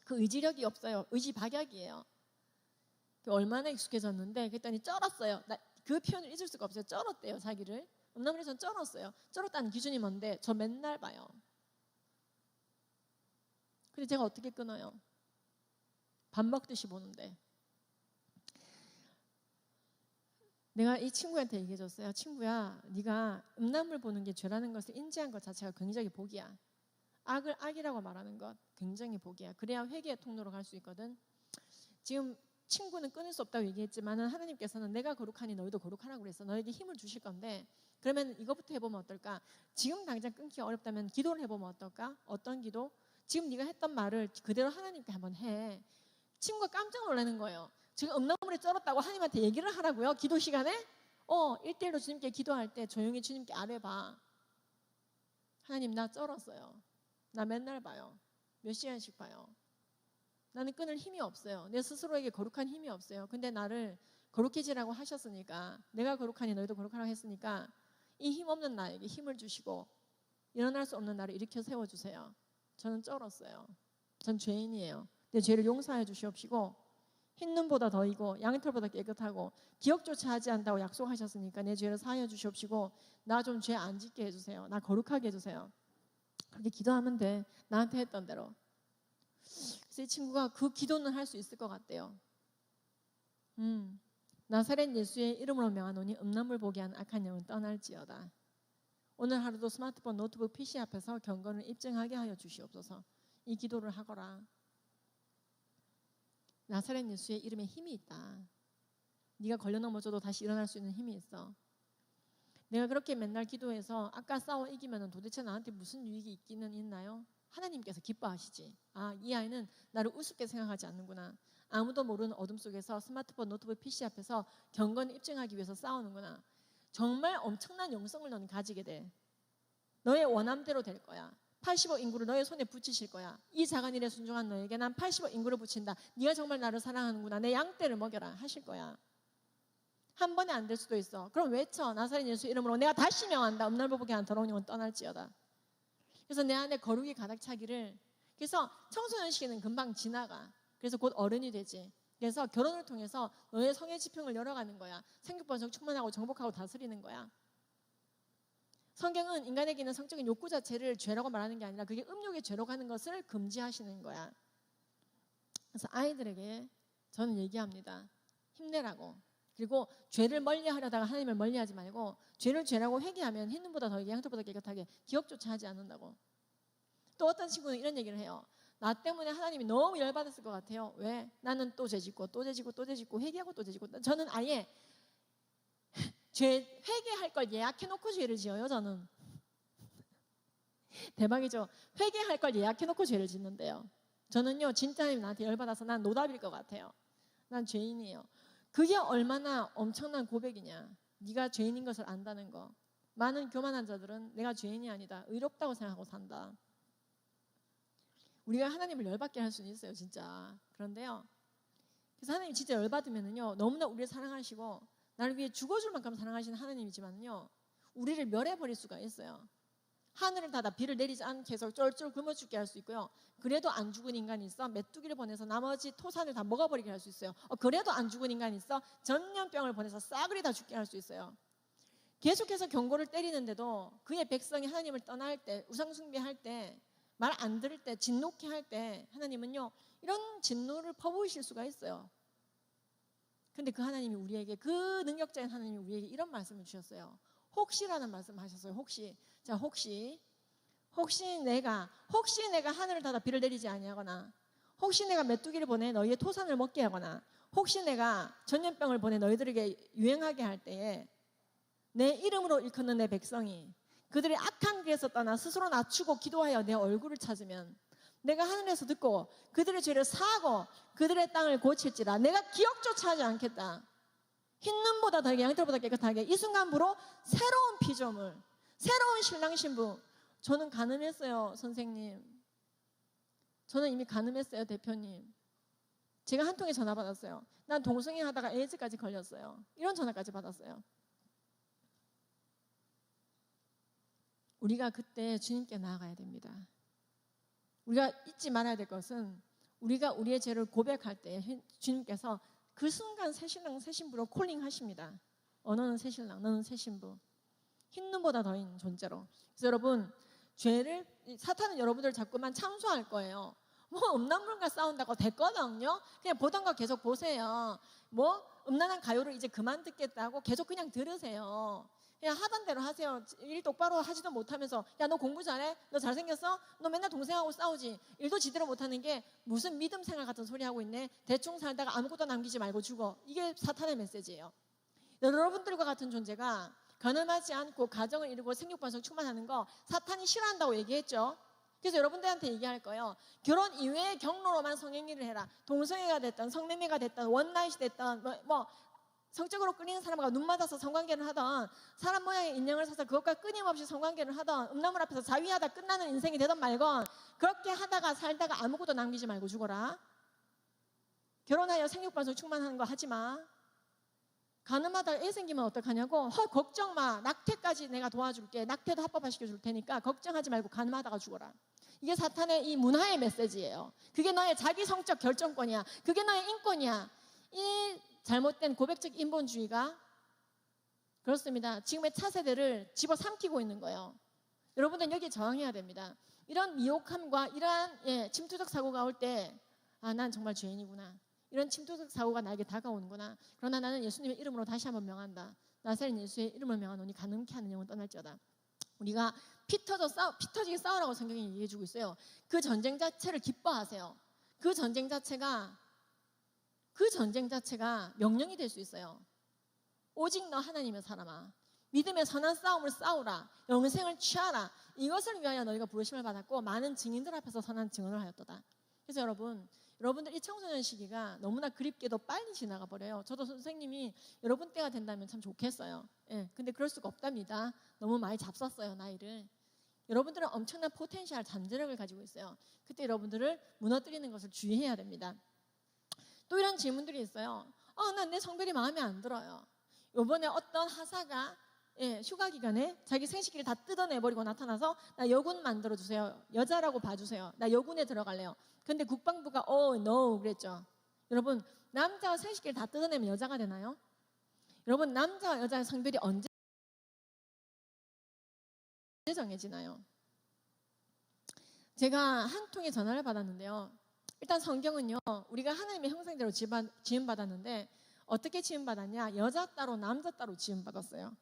그 의지력이 없어요. 의지박약이에요. 얼마나 익숙해졌는데 그랬더니 쩔었어요. 그 표현을 잊을 수가 없어요. 쩔었대요 자기를. 음란물에 전 쩔었어요. 쩔었다는 기준이 뭔데 저 맨날 봐요. 근데 제가 어떻게 끊어요? 밥 먹듯이 보는데. 내가 이 친구한테 얘기해줬어요. 친구야, 네가 음란물 보는 게 죄라는 것을 인지한 것 자체가 굉장히 복이야. 악을 악이라고 말하는 것 굉장히 복이야. 그래야 회개의 통로로 갈 수 있거든. 지금 친구는 끊을 수 없다고 얘기했지만 하나님께서는 내가 거룩하니 너희도 거룩하라고 그랬어. 너에게 힘을 주실 건데 그러면 이것부터 해보면 어떨까? 지금 당장 끊기 어렵다면 기도를 해보면 어떨까? 어떤 기도? 지금 네가 했던 말을 그대로 하나님께 한번 해. 친구가 깜짝 놀라는 거예요. 지금 음란물에 쩔었다고 하나님한테 얘기를 하라고요? 기도 시간에? 1대1로 주님께 기도할 때 조용히 주님께 아뢰봐. 하나님 나 쩔었어요. 나 맨날 봐요. 몇 시간씩 봐요. 나는 끊을 힘이 없어요. 내 스스로에게 거룩한 힘이 없어요. 근데 나를 거룩해지라고 하셨으니까 내가 거룩하니 너희도 거룩하라고 했으니까 이 힘 없는 나에게 힘을 주시고 일어날 수 없는 나를 일으켜 세워주세요. 저는 쩔었어요. 전 죄인이에요. 내 죄를 용서해 주시옵시고 흰 눈보다 더이고 양털보다 깨끗하고 기억조차 하지 않다고 약속하셨으니까 내 죄를 사하여 주시옵시고 나 좀 죄 안 짓게 해주세요. 나 거룩하게 해주세요. 그렇게 기도하면 돼. 나한테 했던 대로. 그래서 이 친구가 그 기도는 할 수 있을 것 같대요. 나사렛 예수의 이름으로 명하노니 음란물 보게 한 악한 영은 떠날지어다. 오늘 하루도 스마트폰, 노트북, PC 앞에서 경건을 입증하게 하여 주시옵소서. 이 기도를 하거라. 나사렛 예수의 이름에 힘이 있다. 네가 걸려 넘어져도 다시 일어날 수 있는 힘이 있어. 내가 그렇게 맨날 기도해서 아까 싸워 이기면 도대체 나한테 무슨 유익이 있기는 있나요? 하나님께서 기뻐하시지. 이 아이는 나를 우습게 생각하지 않는구나. 아무도 모르는 어둠 속에서 스마트폰, 노트북, PC 앞에서 경건을 입증하기 위해서 싸우는구나. 정말 엄청난 영성을 너는 가지게 돼. 너의 원함대로 될 거야. 80억 인구를 너의 손에 붙이실 거야. 이 작은 일에 순종한 너에게 난 80억 인구를 붙인다. 네가 정말 나를 사랑하는구나. 내 양떼를 먹여라 하실 거야. 한 번에 안 될 수도 있어. 그럼 외쳐. 나사렛 예수 이름으로 내가 다시 명한다. 음란물 보게 하는 더러운 영은 떠날지어다. 그래서 내 안에 거룩이 가득 차기를. 그래서 청소년 시기는 금방 지나가. 그래서 곧 어른이 되지. 그래서 결혼을 통해서 너의 성의 지평을 열어가는 거야. 생육번성 충만하고 정복하고 다스리는 거야. 성경은 인간에게 있는 성적인 욕구 자체를 죄라고 말하는 게 아니라 그게 음욕의 죄로 가는 것을 금지하시는 거야. 그래서 아이들에게 저는 얘기합니다. 힘내라고. 그리고 죄를 멀리하려다가 하나님을 멀리하지 말고 죄를 죄라고 회개하면 흰 눈보다 더하게 양털보다 깨끗하게 기억조차 하지 않는다고. 또 어떤 친구는 이런 얘기를 해요. 나 때문에 하나님이 너무 열받았을 것 같아요. 왜? 나는 또 죄짓고 또 죄짓고 또 죄짓고 회개하고 또 죄짓고. 저는 아예 회개할 걸 예약해놓고 죄를 지어요. 저는. 대박이죠. 회개할 걸 예약해놓고 죄를 짓는데요. 저는요 진짜 하나님 나한테 열받아서 난 노답일 것 같아요. 난 죄인이에요. 그게 얼마나 엄청난 고백이냐. 네가 죄인인 것을 안다는 거. 많은 교만한 자들은 내가 죄인이 아니다. 의롭다고 생각하고 산다. 우리가 하나님을 열받게 할 수는 있어요. 진짜. 그런데요. 그래서 하나님이 진짜 열받으면은요. 너무나 우리를 사랑하시고 나를 위해 죽어줄 만큼 사랑하시는 하나님이지만요. 우리를 멸해버릴 수가 있어요. 하늘을 닫아 비를 내리지 않게 해서 쫄쫄 굶어 죽게 할 수 있고요. 그래도 안 죽은 인간이 있어 메뚜기를 보내서 나머지 토산을 다 먹어버리게 할 수 있어요. 그래도 안 죽은 인간이 있어 전염병을 보내서 싸그리 다 죽게 할 수 있어요. 계속해서 경고를 때리는데도 그의 백성이 하나님을 떠날 때 우상 숭배할 때 말 안 들을 때, 진노케 할 때 하나님은요, 이런 진노를 퍼부으실 수가 있어요. 근데 그 하나님이 우리에게, 그 능력자인 하나님이 우리에게 이런 말씀을 주셨어요. 혹시라는 말씀을 하셨어요. 혹시. 자, 혹시 내가 하늘을 닫아 비를 내리지 아니하거나, 혹시 내가 메뚜기를 보내 너희의 토산을 먹게 하거나, 혹시 내가 전염병을 보내 너희들에게 유행하게 할 때에 내 이름으로 일컫는 내 백성이 그들의 악한 길에서 떠나 스스로 낮추고 기도하여 내 얼굴을 찾으면 내가 하늘에서 듣고 그들의 죄를 사하고 그들의 땅을 고칠지라. 내가 기억조차 하지 않겠다. 흰눈보다 더하게 양털보다 깨끗하게 이 순간부로 새로운 피조물, 새로운 신랑 신부. 저는 가늠했어요, 선생님. 저는 이미 가늠했어요, 대표님. 제가 한 통에 전화 받았어요. 난 동성애 하다가 에이즈까지 걸렸어요. 이런 전화까지 받았어요. 우리가 그때 주님께 나아가야 됩니다. 우리가 잊지 말아야 될 것은, 우리가 우리의 죄를 고백할 때 주님께서 그 순간 새신랑 새신부로 콜링하십니다. 너는 새신랑, 너는 새신부. 흰눈보다 더인 존재로. 그래서 여러분, 죄를, 사탄은 여러분들 자꾸만 참소할 거예요. 뭐 음란물과 싸운다고 됐거든요. 그냥 보던 거 계속 보세요. 뭐 음란한 가요를 이제 그만 듣겠다고 계속 그냥 들으세요. 그냥 하던 대로 하세요. 일 똑바로 하지도 못하면서, 야, 너 공부 잘해? 너 잘생겼어? 너 맨날 동생하고 싸우지? 일도 제대로 못하는 게 무슨 믿음 생활 같은 소리 하고 있네. 대충 살다가 아무것도 남기지 말고 죽어. 이게 사탄의 메시지예요. 여러분들과 같은 존재가 가늠하지 않고 가정을 이루고 생육번성 충만하는 거 사탄이 싫어한다고 얘기했죠. 그래서 여러분들한테 얘기할 거예요. 결혼 이외의 경로로만 성행위를 해라. 동성애가 됐든 성매매가 됐든 원나잇이 됐든 뭐 성적으로 끌리는 사람과 눈 맞아서 성관계를 하던, 사람 모양의 인형을 사서 그것과 끊임없이 성관계를 하던, 음란물 앞에서 자위하다 끝나는 인생이 되던 말건, 그렇게 하다가 살다가 아무것도 남기지 말고 죽어라. 결혼하여 생육번성 충만하는 거 하지 마. 가늠하다가 애 생기면 어떡하냐고. 걱정 마. 낙태까지 내가 도와줄게. 낙태도 합법화시켜 줄 테니까 걱정하지 말고 가늠하다가 죽어라. 이게 사탄의 이 문화의 메시지예요. 그게 너의 자기 성적 결정권이야. 그게 너의 인권이야. 이 잘못된 고백적 인본주의가 그렇습니다. 지금의 차세대를 집어삼키고 있는 거예요. 여러분들은 여기에 저항해야 됩니다. 이런 미혹함과 이러한 침투적 사고가 올 때, 아, 난 정말 죄인이구나. 이런 침투적 사고가 나에게 다가오는구나. 그러나 나는 예수님의 이름으로 다시 한번 명한다. 나사렛 예수의 이름을 명하노니 가늠케 하는 영은 떠날지어다. 우리가 피 터지게 싸우라고 성경이 얘기해주고 있어요. 그 전쟁 자체를 기뻐하세요. 그 전쟁 자체가 명령이 될 수 있어요. 오직 너 하나님의 사람아, 믿음의 선한 싸움을 싸우라. 영생을 취하라. 이것을 위하여 너희가 부르심을 받았고 많은 증인들 앞에서 선한 증언을 하였도다. 그래서 여러분들 이 청소년 시기가 너무나 그립게도 빨리 지나가 버려요. 저도 선생님이 여러분 때가 된다면 참 좋겠어요. 근데 그럴 수가 없답니다. 너무 많이 잡섰어요, 나이를. 여러분들은 엄청난 포텐셜, 잠재력을 가지고 있어요. 그때 여러분들을 무너뜨리는 것을 주의해야 됩니다. 또 이런 질문들이 있어요. 난 내 성별이 마음에 안 들어요. 이번에 어떤 하사가 휴가 기간에 자기 생식기를 다 뜯어내버리고 나타나서, 나 여군 만들어주세요. 여자라고 봐주세요. 나 여군에 들어갈래요. 근데 국방부가 no 그랬죠. 여러분, 남자와 생식기를 다 뜯어내면 여자가 되나요? 여러분, 남자와 여자의 성별이 언제 정해지나요? 제가 한 통의 전화를 받았는데요. 일단 성경은요, 우리가 하나님의 형상대로 지음받았는데 어떻게 지음받았냐? 여자 따로 남자 따로 지음받았어요.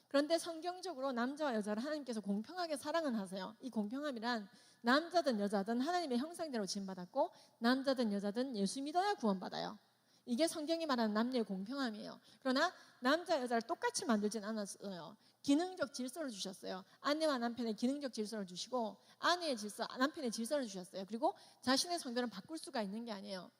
그런데 성경적으로 남자와 여자를 하나님께서 공평하게 사랑은 하세요. 이 공평함이란 남자든 여자든 하나님의 형상대로 지음받았고 남자든 여자든 예수 믿어야 구원받아요. 이게 성경이 말하는 남녀의 공평함이에요. 그러나 남자 여자를 똑같이 만들진 않았어요. 기능적 질서를 주셨어요. 아내와 남편의 기능적 질서를 주시고 아내의 질서, 남편의 질서를 주셨어요. 그리고 자신의 성별은 바꿀 수가 있는 게 아니에요.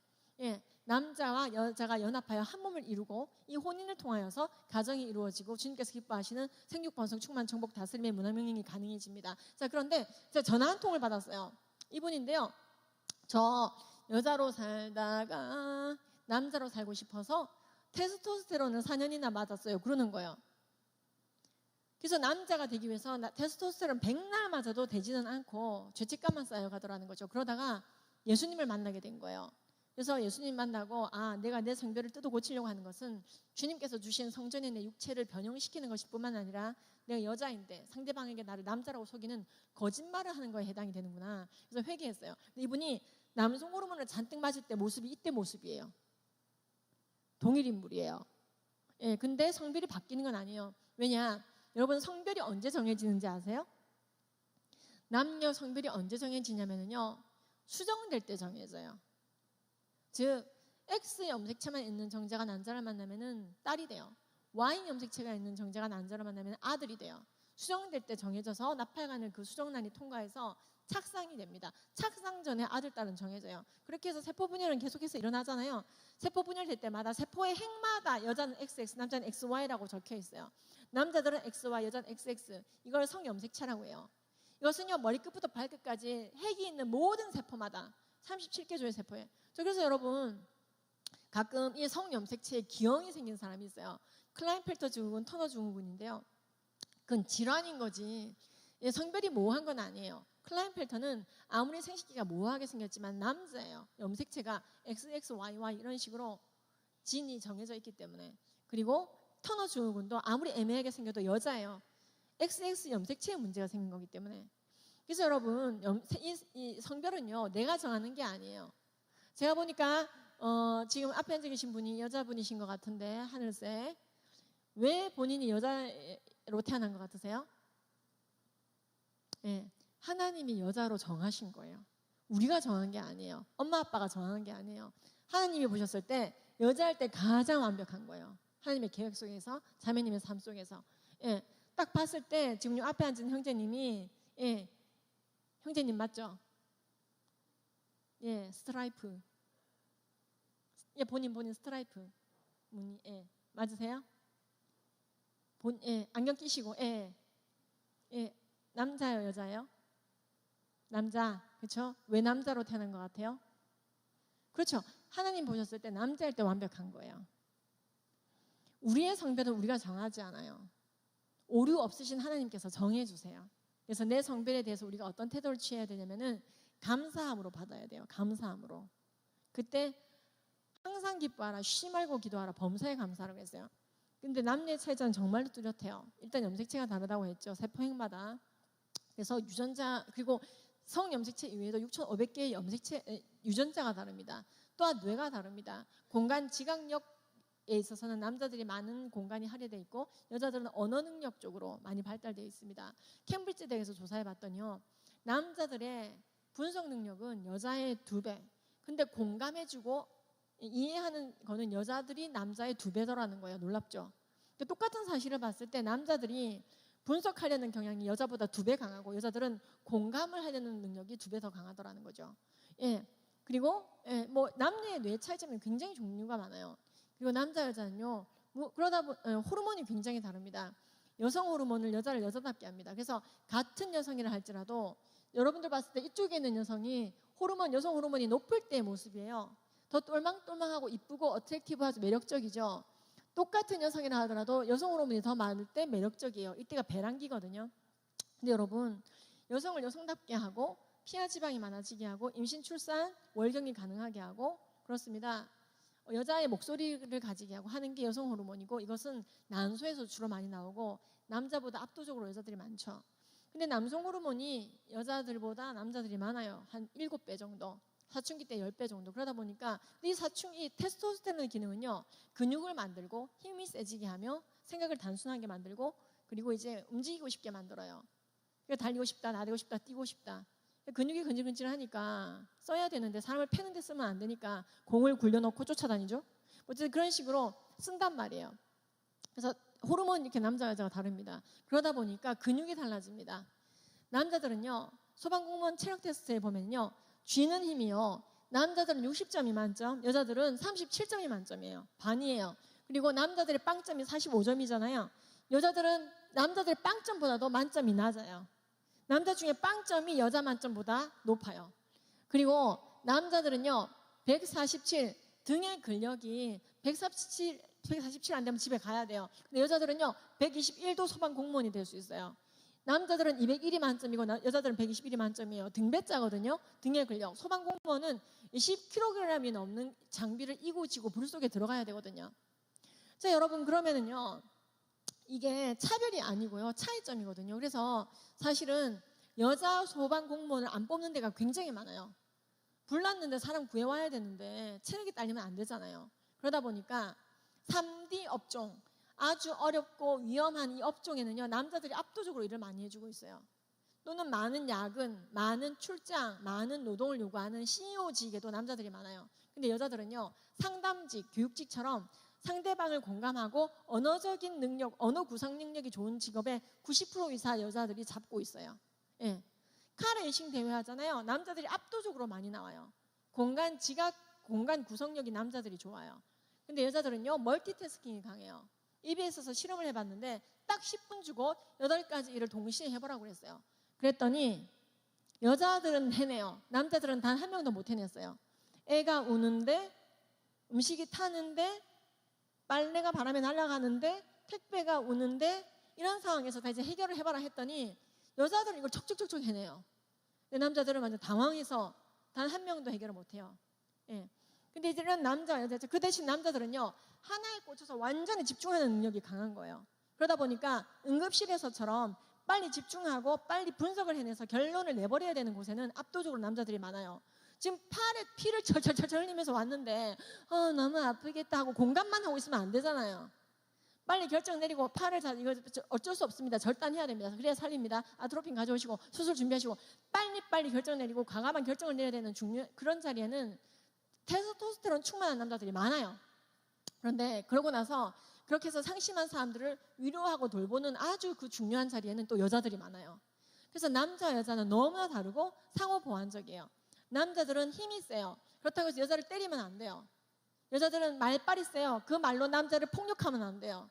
남자와 여자가 연합하여 한 몸을 이루고 이 혼인을 통하여서 가정이 이루어지고 주님께서 기뻐하시는 생육번성 충만 정복 다스림의 문화명령이 가능해집니다. 자, 그런데 제가 전화 한 통을 받았어요. 이분인데요. 저 여자로 살다가 남자로 살고 싶어서 테스토스테론을 4년이나 맞았어요. 그러는 거예요. 그래서 남자가 되기 위해서 테스토스테론 100날 맞아도 되지는 않고 죄책감만 쌓여가더라는 거죠. 그러다가 예수님을 만나게 된 거예요. 그래서 예수님 만나고 내가 내 성별을 뜯어 고치려고 하는 것은 주님께서 주신 성전의 내 육체를 변형시키는 것일 뿐만 아니라 내가 여자인데 상대방에게 나를 남자라고 속이는 거짓말을 하는 거에 해당이 되는구나. 그래서 회개했어요. 근데 이분이 남성 호르몬을 잔뜩 맞을 때 모습이 이때 모습이에요. 동일 인물이에요. 예, 근데 성별이 바뀌는 건 아니에요. 왜냐? 여러분 성별이 언제 정해지는지 아세요? 남녀 성별이 언제 정해지냐면요. 수정될 때 정해져요. 즉 X 염색체만 있는 정자가 난자를 만나면은 딸이 돼요. Y 염색체가 있는 정자가 난자를 만나면 아들이 돼요. 수정될 때 정해져서 나팔관을 그 수정란이 통과해서 착상이 됩니다. 착상 전에 아들, 딸은 정해져요. 그렇게 해서 세포 분열은 계속해서 일어나잖아요. 세포 분열될 때마다 세포의 핵마다 여자는 XX, 남자는 XY라고 적혀 있어요. 남자들은 XY, 여자는 XX. 이걸 성염색체라고 해요. 이것은요 머리끝부터 발끝까지 핵이 있는 모든 세포마다 37개 조의 세포예요. 그래서 여러분 가끔 이 성염색체에 기형이 생긴 사람이 있어요. 클라인펠터 증후군, 터너 증후군인데요. 그건 질환인 거지 성별이 모호한 건 아니에요. 클라인펠터는 아무리 생식기가 모호하게 생겼지만 남자예요. 염색체가 XXYY 이런 식으로 진이 정해져 있기 때문에. 그리고 터너 증후군도 아무리 애매하게 생겨도 여자예요. XX 염색체에 문제가 생긴 거기 때문에. 그래서 여러분 이 성별은요 내가 정하는 게 아니에요. 제가 보니까 지금 앞에 앉아 계신 분이 여자분이신 것 같은데 하늘색. 왜 본인이 여자로 태어난 것 같으세요? 네, 하나님이 여자로 정하신 거예요. 우리가 정한 게 아니에요. 엄마 아빠가 정한 게 아니에요. 하나님이 보셨을 때 여자일 때 가장 완벽한 거예요. 하나님의 계획 속에서, 자매님의 삶 속에서. 예, 딱 봤을 때 지금 앞에 앉은 형제님이 형제님 맞죠? 예, 스트라이프. 예, 본인 스트라이프. 맞으세요? 안경 끼시고, 남자예요, 여자예요? 남자, 그렇죠? 왜 남자로 태어난 것 같아요? 그렇죠. 하나님 보셨을 때 남자일 때 완벽한 거예요. 우리의 성별은 우리가 정하지 않아요. 오류 없으신 하나님께서 정해주세요. 그래서 내 성별에 대해서 우리가 어떤 태도를 취해야 되냐면은 감사함으로 받아야 돼요. 감사함으로. 그때 항상 기뻐하라, 쉬지 말고 기도하라, 범사에 감사하라고 했어요. 근데 남녀의 차이점은 정말로 뚜렷해요. 일단 염색체가 다르다고 했죠. 세포핵마다. 그래서 유전자, 그리고 성염색체 이외에도 6,500개의 유전자가 다릅니다. 또한 뇌가 다릅니다. 공간 지각력에 있어서는 남자들이 많은 공간이 할애되어 있고 여자들은 언어 능력 쪽으로 많이 발달되어 있습니다. 캠브리지 대학에서 조사해봤더니요. 남자들의 분석 능력은 여자의 2배. 근데 공감해주고 이해하는 거는 여자들이 남자의 2배더라는 거예요. 놀랍죠? 똑같은 사실을 봤을 때 남자들이 분석하려는 경향이 여자보다 2배 강하고 여자들은 공감을 하려는 능력이 2배 더 강하더라는 거죠. 예. 그리고 뭐 남녀의 뇌 차이점이 굉장히 종류가 많아요. 그리고 남자 여자는요. 그러다 호르몬이 굉장히 다릅니다. 여성 호르몬을 여자를 여자답게 합니다. 그래서 같은 여성이라 할지라도 여러분들 봤을 때 이쪽에 있는 여성이 여성 호르몬이 높을 때의 모습이에요. 더 똘망똘망하고 이쁘고 어트랙티브하고 매력적이죠. 똑같은 여성이라 하더라도 여성 호르몬이 더 많을 때 매력적이에요. 이때가 배란기거든요. 근데 여러분 여성을 여성답게 하고 피하 지방이 많아지게 하고 임신 출산 월경이 가능하게 하고 그렇습니다. 여자의 목소리를 가지게 하고 하는 게 여성 호르몬이고 이것은 난소에서 주로 많이 나오고 남자보다 압도적으로 여자들이 많죠. 근데 남성 호르몬이 여자들보다 남자들이 많아요. 한 7배 정도. 사춘기 때 10배 정도. 그러다 보니까 이 테스토스테론의 기능은요. 근육을 만들고 힘이 세지게 하며 생각을 단순하게 만들고 그리고 이제 움직이고 싶게 만들어요. 그러니까 달리고 싶다, 나대고 싶다, 뛰고 싶다. 근육이 근질근질하니까 써야 되는데 사람을 패는 데 쓰면 안 되니까 공을 굴려놓고 쫓아다니죠. 어쨌든 그런 식으로 쓴단 말이에요. 그래서 호르몬 이렇게 남자 여자가 다릅니다. 그러다 보니까 근육이 달라집니다. 남자들은요. 소방공무원 체력 테스트에 보면요. 쥐는 힘이요. 남자들은 60점이 만점, 여자들은 37점이 만점이에요. 반이에요. 그리고 남자들의 빵점이 45점이잖아요. 남자들의 빵점보다도 만점이 낮아요. 남자 중에 빵점이 여자 만점보다 높아요. 그리고 남자들은요. 147, 등의 근력이 147 안 되면 집에 가야 돼요. 근데 여자들은요. 121도 소방 공무원이 될 수 있어요. 남자들은 201이 만점이고 여자들은 121이 만점이에요. 등배자거든요. 등의 근력. 소방공무원은 10kg이 넘는 장비를 이고 지고 불 속에 들어가야 되거든요. 자, 여러분 그러면은요. 이게 차별이 아니고요. 차이점이거든요. 그래서 사실은 여자 소방공무원을 안 뽑는 데가 굉장히 많아요. 불 났는데 사람 구해와야 되는데 체력이 딸리면 안 되잖아요. 그러다 보니까 3D 업종, 아주 어렵고 위험한 이 업종에는요. 남자들이 압도적으로 일을 많이 해주고 있어요. 또는 많은 야근, 많은 출장, 많은 노동을 요구하는 CEO직에도 남자들이 많아요. 근데 여자들은요. 상담직, 교육직처럼 상대방을 공감하고 언어적인 능력, 언어 구상 능력이 좋은 직업에 90% 이상 여자들이 잡고 있어요. 예. 카레이싱 대회 하잖아요. 남자들이 압도적으로 많이 나와요. 공간 지각, 공간 구성력이 남자들이 좋아요. 근데 여자들은요. 멀티태스킹이 강해요. EBS에서 실험을 해봤는데 딱 10분 주고 8가지 일을 동시에 해보라고 그랬어요. 그랬더니 여자들은 해내요. 남자들은 단 한 명도 못 해냈어요. 애가 우는데, 음식이 타는데, 빨래가 바람에 날아가는데, 택배가 오는데, 이런 상황에서 다 이제 해결을 해봐라 했더니 여자들은 이걸 척척척척 해내요. 근데 남자들은 완전 당황해서 단 한 명도 해결을 못해요. 예. 근데 이런 남자, 여자, 그 대신 남자들은요, 하나에 꽂혀서 완전히 집중하는 능력이 강한 거예요. 그러다 보니까 응급실에서처럼 빨리 집중하고 빨리 분석을 해내서 결론을 내버려야 되는 곳에는 압도적으로 남자들이 많아요. 지금 팔에 피를 철철철 흘리면서 왔는데 너무 아프겠다 하고 공감만 하고 있으면 안 되잖아요. 빨리 결정 내리고 팔을 이거 어쩔 수 없습니다. 절단해야 됩니다. 그래야 살립니다. 아트로핀 가져오시고 수술 준비하시고 빨리 결정 내리고 과감한 결정을 내려야 되는 그런 자리에는 테스토스테론 충만한 남자들이 많아요. 그런데 그러고 나서 그렇게 해서 상심한 사람들을 위로하고 돌보는 아주 그 중요한 자리에는 또 여자들이 많아요. 그래서 남자 여자는 너무나 다르고 상호 보완적이에요. 남자들은 힘이 세요. 그렇다고 해서 여자를 때리면 안 돼요. 여자들은 말빨이 세요. 그 말로 남자를 폭력하면 안 돼요.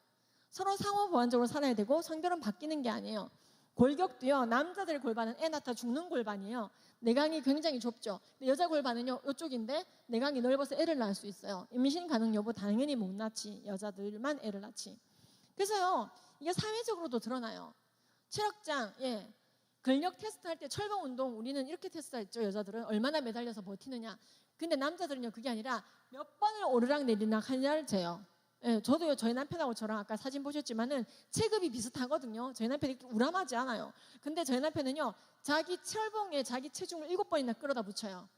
서로 상호 보완적으로 살아야 되고 성별은 바뀌는 게 아니에요. 골격도요. 남자들 골반은 애 낳다 죽는 골반이에요. 내강이 굉장히 좁죠. 근데 여자 골반은요. 이쪽인데 내강이 넓어서 애를 낳을 수 있어요. 임신 가능 여부 당연히 못 낳지. 여자들만 애를 낳지. 그래서요. 이게 사회적으로도 드러나요. 체력장, 예. 근력 테스트 할 때 철봉 운동 우리는 이렇게 테스트했죠. 여자들은 얼마나 매달려서 버티느냐. 근데 남자들은요. 그게 아니라 몇 번을 오르락 내리락 하냐를 재요. 예, 저도요. 저희 남편하고 저랑 아까 사진 보셨지만은 체급이 비슷하거든요. 저희 남편이 우람하지 않아요. 근데 저희 남편은요. 자기 철봉에 자기 체중을 7번이나 끌어다 붙여요.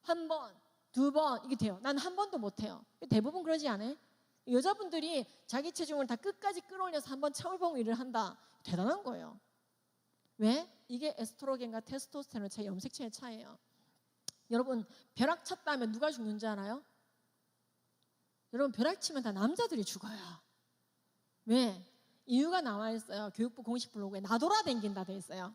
1번, 2번 이게 돼요. 난 한 번도 못 해요. 대부분 그러지 않아요? 여자분들이 자기 체중을 다 끝까지 끌어올려서 한번 철봉 일을 한다. 대단한 거예요. 왜? 이게 에스트로겐과 테스토스테론의 차이, 염색체의 차이예요. 여러분 벼락 쳤다 하면 누가 죽는지 알아요? 여러분 벼락 치면 다 남자들이 죽어요. 왜? 이유가 나와 있어요. 교육부 공식 블로그에 나돌아댕긴다 돼 있어요.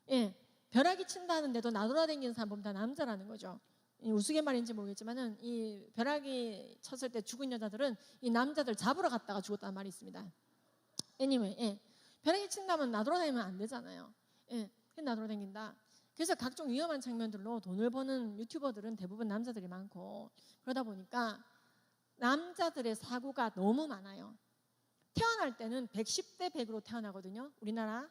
예, 벼락이 친다는데도 나돌아댕기는 사람 보면 다 남자라는 거죠. 우스갯말인지 모르겠지만은 이 벼락이 쳤을 때 죽은 여자들은 이 남자들 잡으러 갔다가 죽었다는 말이 있습니다. anyway, 예, 벼락이 친다면 나돌아다니면 안 되잖아요. 예, 나돌아다닌다. 그래서 각종 위험한 장면들로 돈을 버는 유튜버들은 대부분 남자들이 많고 그러다 보니까 남자들의 사고가 너무 많아요. 태어날 때는 110대 100으로 태어나거든요. 우리나라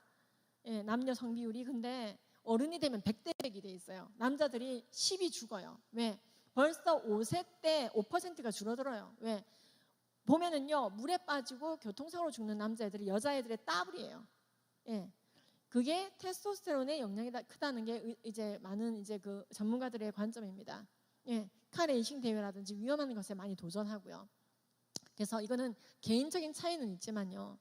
예, 남녀 성비율이. 근데 어른이 되면 100대 100이 돼 있어요. 남자들이 10이 죽어요. 왜? 벌써 5세 때 5%가 줄어들어요. 왜? 보면은요. 물에 빠지고 교통사고로 죽는 남자애들이 여자애들의 더블이에요. 예. 그게 테스토스테론의 영향이 크다는 게 이제 많은 이제 그 전문가들의 관점입니다. 예. 카레이싱 대회라든지 위험한 것에 많이 도전하고요. 그래서 이거는 개인적인 차이는 있지만요.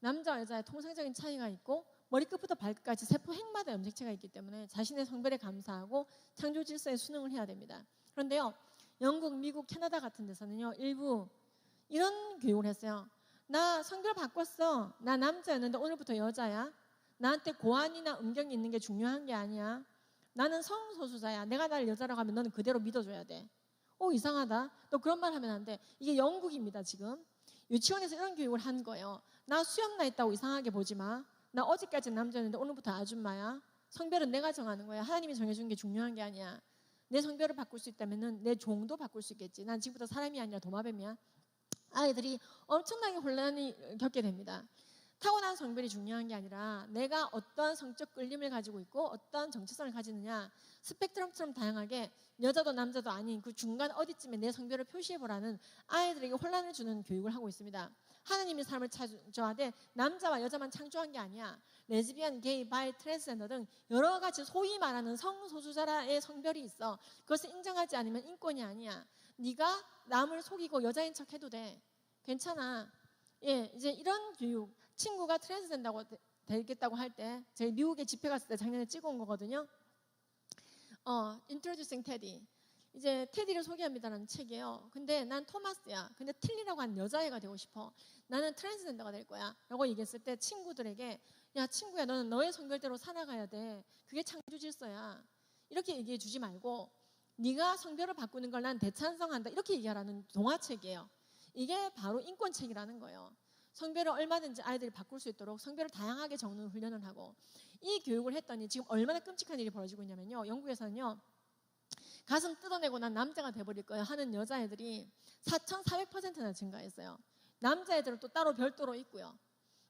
남자 여자의 통상적인 차이가 있고 머리끝부터 발끝까지 세포 핵마다 염색체가 있기 때문에 자신의 성별에 감사하고 창조 질서에 순응을 해야 됩니다. 그런데요. 영국, 미국, 캐나다 같은 데서는요. 일부 이런 교육을 했어요. 나 성별 바꿨어. 나 남자였는데 오늘부터 여자야. 나한테 고환이나 음경이 있는 게 중요한 게 아니야. 나는 성소수자야. 내가 나를 여자라고 하면 너는 그대로 믿어줘야 돼. 이상하다. 너 그런 말 하면 안 돼. 이게 영국입니다. 지금. 유치원에서 이런 교육을 한 거예요. 나 수염 나 있다고 이상하게 보지 마. 나 어제까지 남자였는데 오늘부터 아줌마야. 성별은 내가 정하는 거야. 하나님이 정해준 게 중요한 게 아니야. 내 성별을 바꿀 수 있다면 내 종도 바꿀 수 있겠지. 난 지금부터 사람이 아니라 도마뱀이야. 아이들이 엄청나게 혼란이 겪게 됩니다. 타고난 성별이 중요한 게 아니라 내가 어떠한 성적 끌림을 가지고 있고 어떠한 정체성을 가지느냐, 스펙트럼처럼 다양하게 여자도 남자도 아닌 그 중간 어디쯤에 내 성별을 표시해보라는 아이들에게 혼란을 주는 교육을 하고 있습니다. 하나님이 삶을 창조하되 남자와 여자만 창조한 게 아니야. 레즈비언, 게이, 바이, 트랜스젠더 등 여러 가지 소위 말하는 성소수자의 성별이 있어. 그것을 인정하지 않으면 인권이 아니야. 네가 남을 속이고 여자인 척 해도 돼. 괜찮아. 예, 이제 이런 교육. 친구가 트랜스젠더가 되겠다고 할 때, 제가 미국에 집회 갔을 때 작년에 찍어온 거거든요. Introducing Teddy. 이제 테디를 소개합니다라는 책이에요. 근데 난 토마스야. 근데 틸리라고 하는 여자애가 되고 싶어. 나는 트랜스젠더가 될 거야. 라고 얘기했을 때 친구들에게, 야 친구야, 너는 너의 성별대로 살아가야 돼. 그게 창조 질서야. 이렇게 얘기해 주지 말고 네가 성별을 바꾸는 걸 난 대찬성한다. 이렇게 얘기하라는 동화책이에요. 이게 바로 인권책이라는 거예요. 성별을 얼마든지 아이들이 바꿀 수 있도록 성별을 다양하게 적는 훈련을 하고, 이 교육을 했더니 지금 얼마나 끔찍한 일이 벌어지고 있냐면요. 영국에서는요. 가슴 뜯어내고 난 남자가 돼버릴 거예요 하는 여자애들이 4,400%나 증가했어요. 남자애들은 또 따로 별도로 있고요.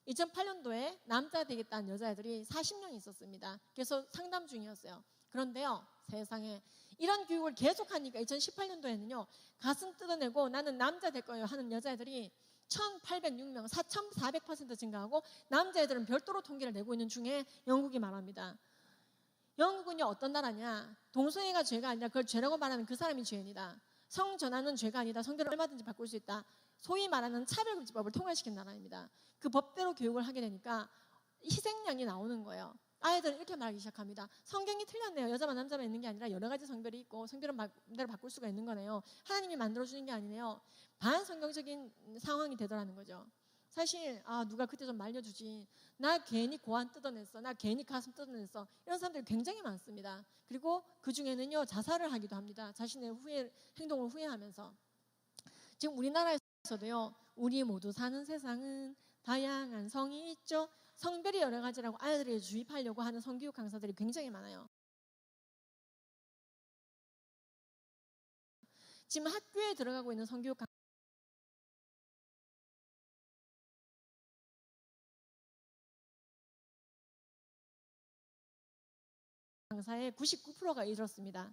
2008년도에 남자 되겠다는 여자애들이 40명 있었습니다. 그래서 상담 중이었어요. 그런데요, 세상에 이런 교육을 계속하니까 2018년도에는요 가슴 뜯어내고 나는 남자 될 거예요 하는 여자애들이 1,806명, 4,400% 증가하고 남자애들은 별도로 통계를 내고 있는 중에 영국이 말합니다. 영국은요 어떤 나라냐, 동성애가 죄가 아니라 그걸 죄라고 말하는 그 사람이 죄인이다. 성전환은 죄가 아니다. 성별을 얼마든지 바꿀 수 있다. 소위 말하는 차별금지법을 통과시킨 나라입니다. 그 법대로 교육을 하게 되니까 희생양이 나오는 거예요. 아이들은 이렇게 말하기 시작합니다. 성경이 틀렸네요. 여자만 남자만 있는 게 아니라 여러 가지 성별이 있고 성별은 마음대로 바꿀 수가 있는 거네요. 하나님이 만들어주는 게 아니네요. 반성경적인 상황이 되더라는 거죠. 사실 누가 그때 좀 말려주지, 나 괜히 고안 뜯어냈어, 나 괜히 가슴 뜯어냈어, 이런 사람들이 굉장히 많습니다. 그리고 그 중에는요 자살을 하기도 합니다. 자신의 행동을 후회하면서. 지금 우리나라에서도요, 우리 모두 사는 세상은 다양한 성이 있죠. 성별이 여러 가지라고 아이들에게 주입하려고 하는 성교육 강사들이 굉장히 많아요. 지금 학교에 들어가고 있는 성교육 강사의 99%가 이렇습니다.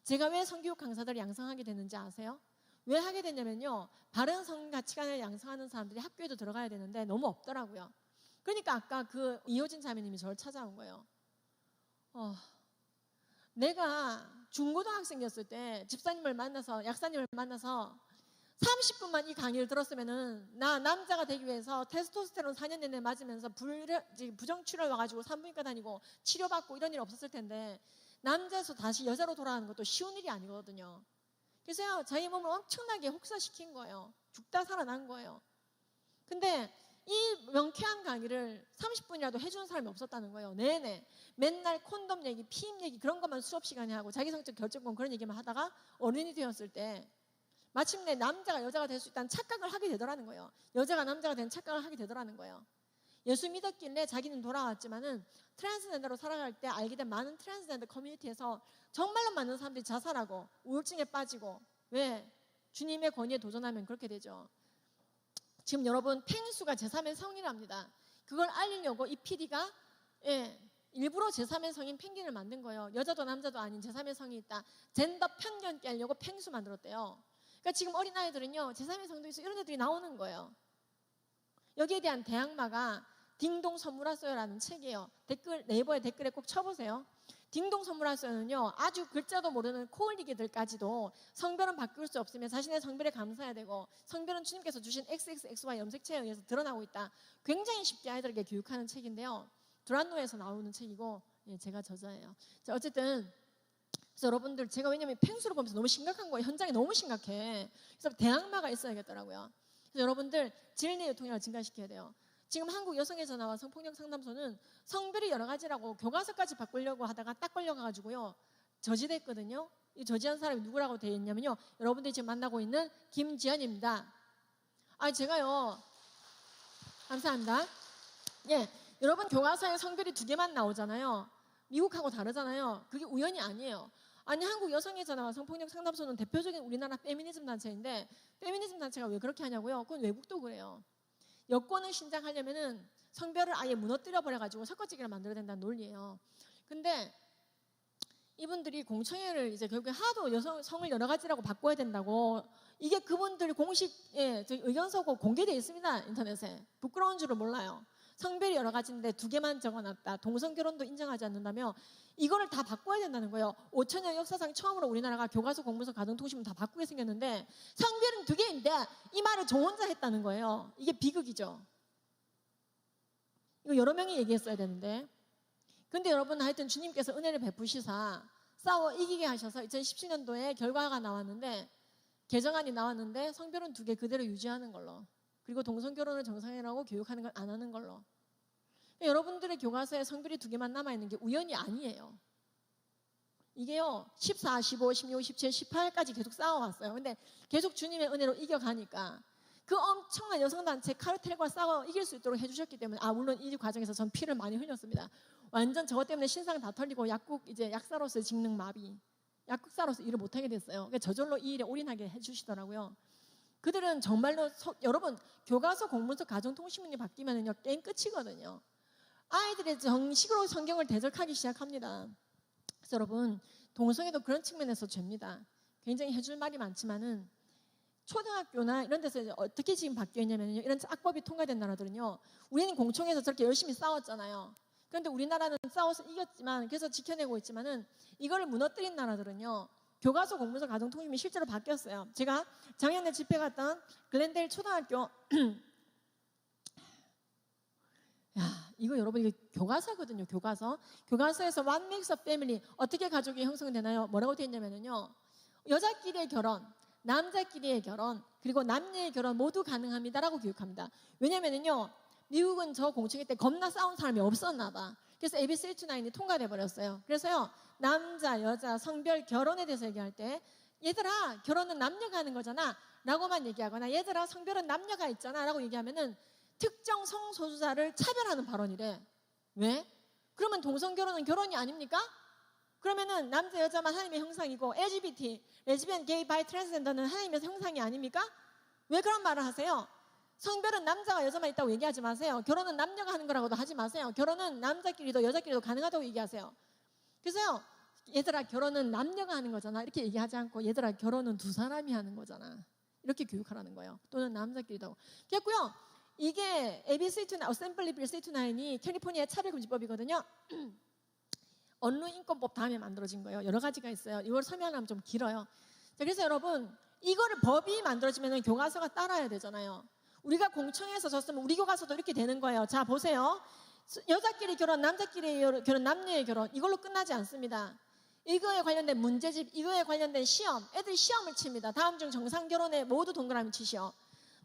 제가 왜 성교육 강사들을 양성하게 됐는지 아세요? 왜 하게 됐냐면요, 바른 성 가치관을 양성하는 사람들이 학교에도 들어가야 되는데 너무 없더라고요. 그러니까 아까 그 이효진 자매님이 저를 찾아온 거예요. 내가 중고등학생이었을 때 집사님을 만나서, 약사님을 만나서 30분만 이 강의를 들었으면은 나 남자가 되기 위해서 테스토스테론 4년 내내 맞으면서 부정출혈 와가지고 산부인과 다니고 치료받고 이런 일 없었을 텐데, 남자에서 다시 여자로 돌아가는 것도 쉬운 일이 아니거든요. 그래서요, 자기 몸을 엄청나게 혹사시킨 거예요. 죽다 살아난 거예요. 근데 이 명쾌한 강의를 30분이라도 해주는 사람이 없었다는 거예요. 내내 맨날 콘돔 얘기, 피임 얘기 그런 것만 수업 시간에 하고 자기 성적 결정권 그런 얘기만 하다가 어른이 되었을 때 마침내 남자가 여자가 될 수 있다는 착각을 하게 되더라는 거예요. 여자가 남자가 된 착각을 하게 되더라는 거예요. 예수 믿었길래 자기는 돌아왔지만은 트랜스젠더로 살아갈 때 알게 된 많은 트랜스젠더 커뮤니티에서 정말로 많은 사람들이 자살하고 우울증에 빠지고, 왜? 주님의 권위에 도전하면 그렇게 되죠. 지금 여러분, 펭수가 제3의 성이랍니다. 그걸 알리려고 이 PD가 일부러 제3의 성인 펭귄을 만든 거예요. 여자도 남자도 아닌 제3의 성이 있다. 젠더 편견 깨려고 펭수 만들었대요. 그러니까 지금 어린아이들은요, 제3의 성도 있어 이런 애들이 나오는 거예요. 여기에 대한 대항마가 딩동 선물하소요라는 책이에요. 네이버에 댓글에 꼭 쳐보세요. 딩동 선물하소요는요, 아주 글자도 모르는 코올리기들까지도 성별은 바꿀 수 없으며 자신의 성별에 감사해야 되고, 성별은 주님께서 주신 XXXY 염색체에 의해서 드러나고 있다. 굉장히 쉽게 아이들에게 교육하는 책인데요. 두란노에서 나오는 책이고, 제가 저자예요. 자, 어쨌든 그래서 여러분들, 제가 왜냐면 펭수를 보면서 너무 심각한 거예요. 현장이 너무 심각해. 그래서 대항마가 있어야겠더라고요. 그래서 여러분들, 진리 유통력을 증가시켜야 돼요. 지금 한국 여성의 전화와 성폭력 상담소는 성별이 여러 가지라고 교과서까지 바꾸려고 하다가 딱 걸려가지고요, 저지됐거든요. 이 저지한 사람이 누구라고 되어 있냐면요, 여러분들이 지금 만나고 있는 김지연입니다. 제가요, 감사합니다. 여러분, 교과서에 성별이 2개만 나오잖아요. 미국하고 다르잖아요. 그게 우연이 아니에요. 한국 여성의 전화와 성폭력 상담소는 대표적인 우리나라 페미니즘 단체인데, 페미니즘 단체가 왜 그렇게 하냐고요? 그건 외국도 그래요. 여권을 신장하려면은 성별을 아예 무너뜨려 버려가지고 섞어지기를 만들어야 된다는 논리예요. 근데 이분들이 공청회를 이제 결국에 하도 성을 여러 가지라고 바꿔야 된다고, 이게 그분들 공식 의견서고 공개되어 있습니다. 인터넷에. 부끄러운 줄을 몰라요. 성별이 여러 가지인데 2개만 적어놨다. 동성결혼도 인정하지 않는다며 이거를 다 바꿔야 된다는 거예요. 5천년 역사상 처음으로 우리나라가 교과서, 공문서, 가정통신문 다 바꾸게 생겼는데 성별은 2개인데 이 말을 저 혼자 했다는 거예요. 이게 비극이죠. 이거 여러 명이 얘기했어야 되는데. 근데 여러분 하여튼 주님께서 은혜를 베푸시사 싸워 이기게 하셔서 2017년도에 결과가 나왔는데, 개정안이 나왔는데 성별은 2개 그대로 유지하는 걸로, 그리고 동성결혼을 정상이라고 교육하는 걸 안 하는 걸로. 여러분들의 교과서에 성별이 2개만 남아있는 게 우연이 아니에요. 이게요 14, 15, 16, 17, 18까지 계속 싸워왔어요. 근데 계속 주님의 은혜로 이겨가니까 그 엄청난 여성단체 카르텔과 싸워 이길 수 있도록 해주셨기 때문에, 물론 이 과정에서 전 피를 많이 흘렸습니다. 완전 저것 때문에 신상 다 털리고 약사로서의 직능 마비, 약국사로서 일을 못하게 됐어요. 그러니까 저절로 이 일에 올인하게 해주시더라고요. 그들은 정말로 여러분 교과서, 공문서, 가정통신문이 바뀌면은요 게임 끝이거든요. 아이들이 정식으로 성경을 대적하기 시작합니다. 그래서 여러분 동성애도 그런 측면에서 죄입니다. 굉장히 해줄 말이 많지만은 초등학교나 이런 데서 이제 어떻게 지금 바뀌어 있냐면요, 이런 악법이 통과된 나라들은요, 우리는 공청회에서 저렇게 열심히 싸웠잖아요. 그런데 우리나라는 싸워서 이겼지만, 그래서 지켜내고 있지만은 이걸 무너뜨린 나라들은요 교과서, 공문서, 가정통신문이 실제로 바뀌었어요. 제가 작년에 집회 갔던 글렌데일 초등학교 이거 여러분 이게 교과서거든요. 교과서에서 What makes a family, 어떻게 가족이 형성되나요? 뭐라고 되어 있냐면요, 여자끼리의 결혼, 남자끼리의 결혼, 그리고 남녀의 결혼 모두 가능합니다라고 교육합니다. 왜냐면은요 미국은 저 공청회 때 겁나 싸운 사람이 없었나 봐. 그래서 AB 329이 통과돼 버렸어요. 그래서요 남자, 여자, 성별, 결혼에 대해서 얘기할 때 얘들아 결혼은 남녀가 하는 거잖아 라고만 얘기하거나, 얘들아 성별은 남녀가 있잖아 라고 얘기하면은 특정 성소수자를 차별하는 발언이래. 왜? 그러면 동성결혼은 결혼이 아닙니까? 그러면은 남자, 여자만 하나님의 형상이고 LGBT, 레즈비언, 게이, 바이, 트랜스젠더는 하나님의 형상이 아닙니까? 왜 그런 말을 하세요? 성별은 남자와 여자만 있다고 얘기하지 마세요. 결혼은 남녀가 하는 거라고도 하지 마세요. 결혼은 남자끼리도 여자끼리도 가능하다고 얘기하세요. 그래서요 얘들아 결혼은 남녀가 하는 거잖아 이렇게 얘기하지 않고, 얘들아 결혼은 2사람이 하는 거잖아 이렇게 교육하라는 거예요. 또는 남자끼리도 하고. 그랬고요, 이게 AB329, 어셈블리 빌 329이 캘리포니아 차별금지법이거든요. 언론인권법 다음에 만들어진 거예요. 여러 가지가 있어요. 이걸 설명하면 좀 길어요. 자, 그래서 여러분 이거를 법이 만들어지면 교과서가 따라야 되잖아요. 우리가 공청회에서 졌으면 우리 교과서도 이렇게 되는 거예요. 자 보세요. 여자끼리 결혼, 남자끼리 결혼, 남녀의 결혼 이걸로 끝나지 않습니다. 이거에 관련된 문제집, 이거에 관련된 시험, 애들이 시험을 칩니다. 다음 중 정상 결혼에 모두 동그라미 치시오.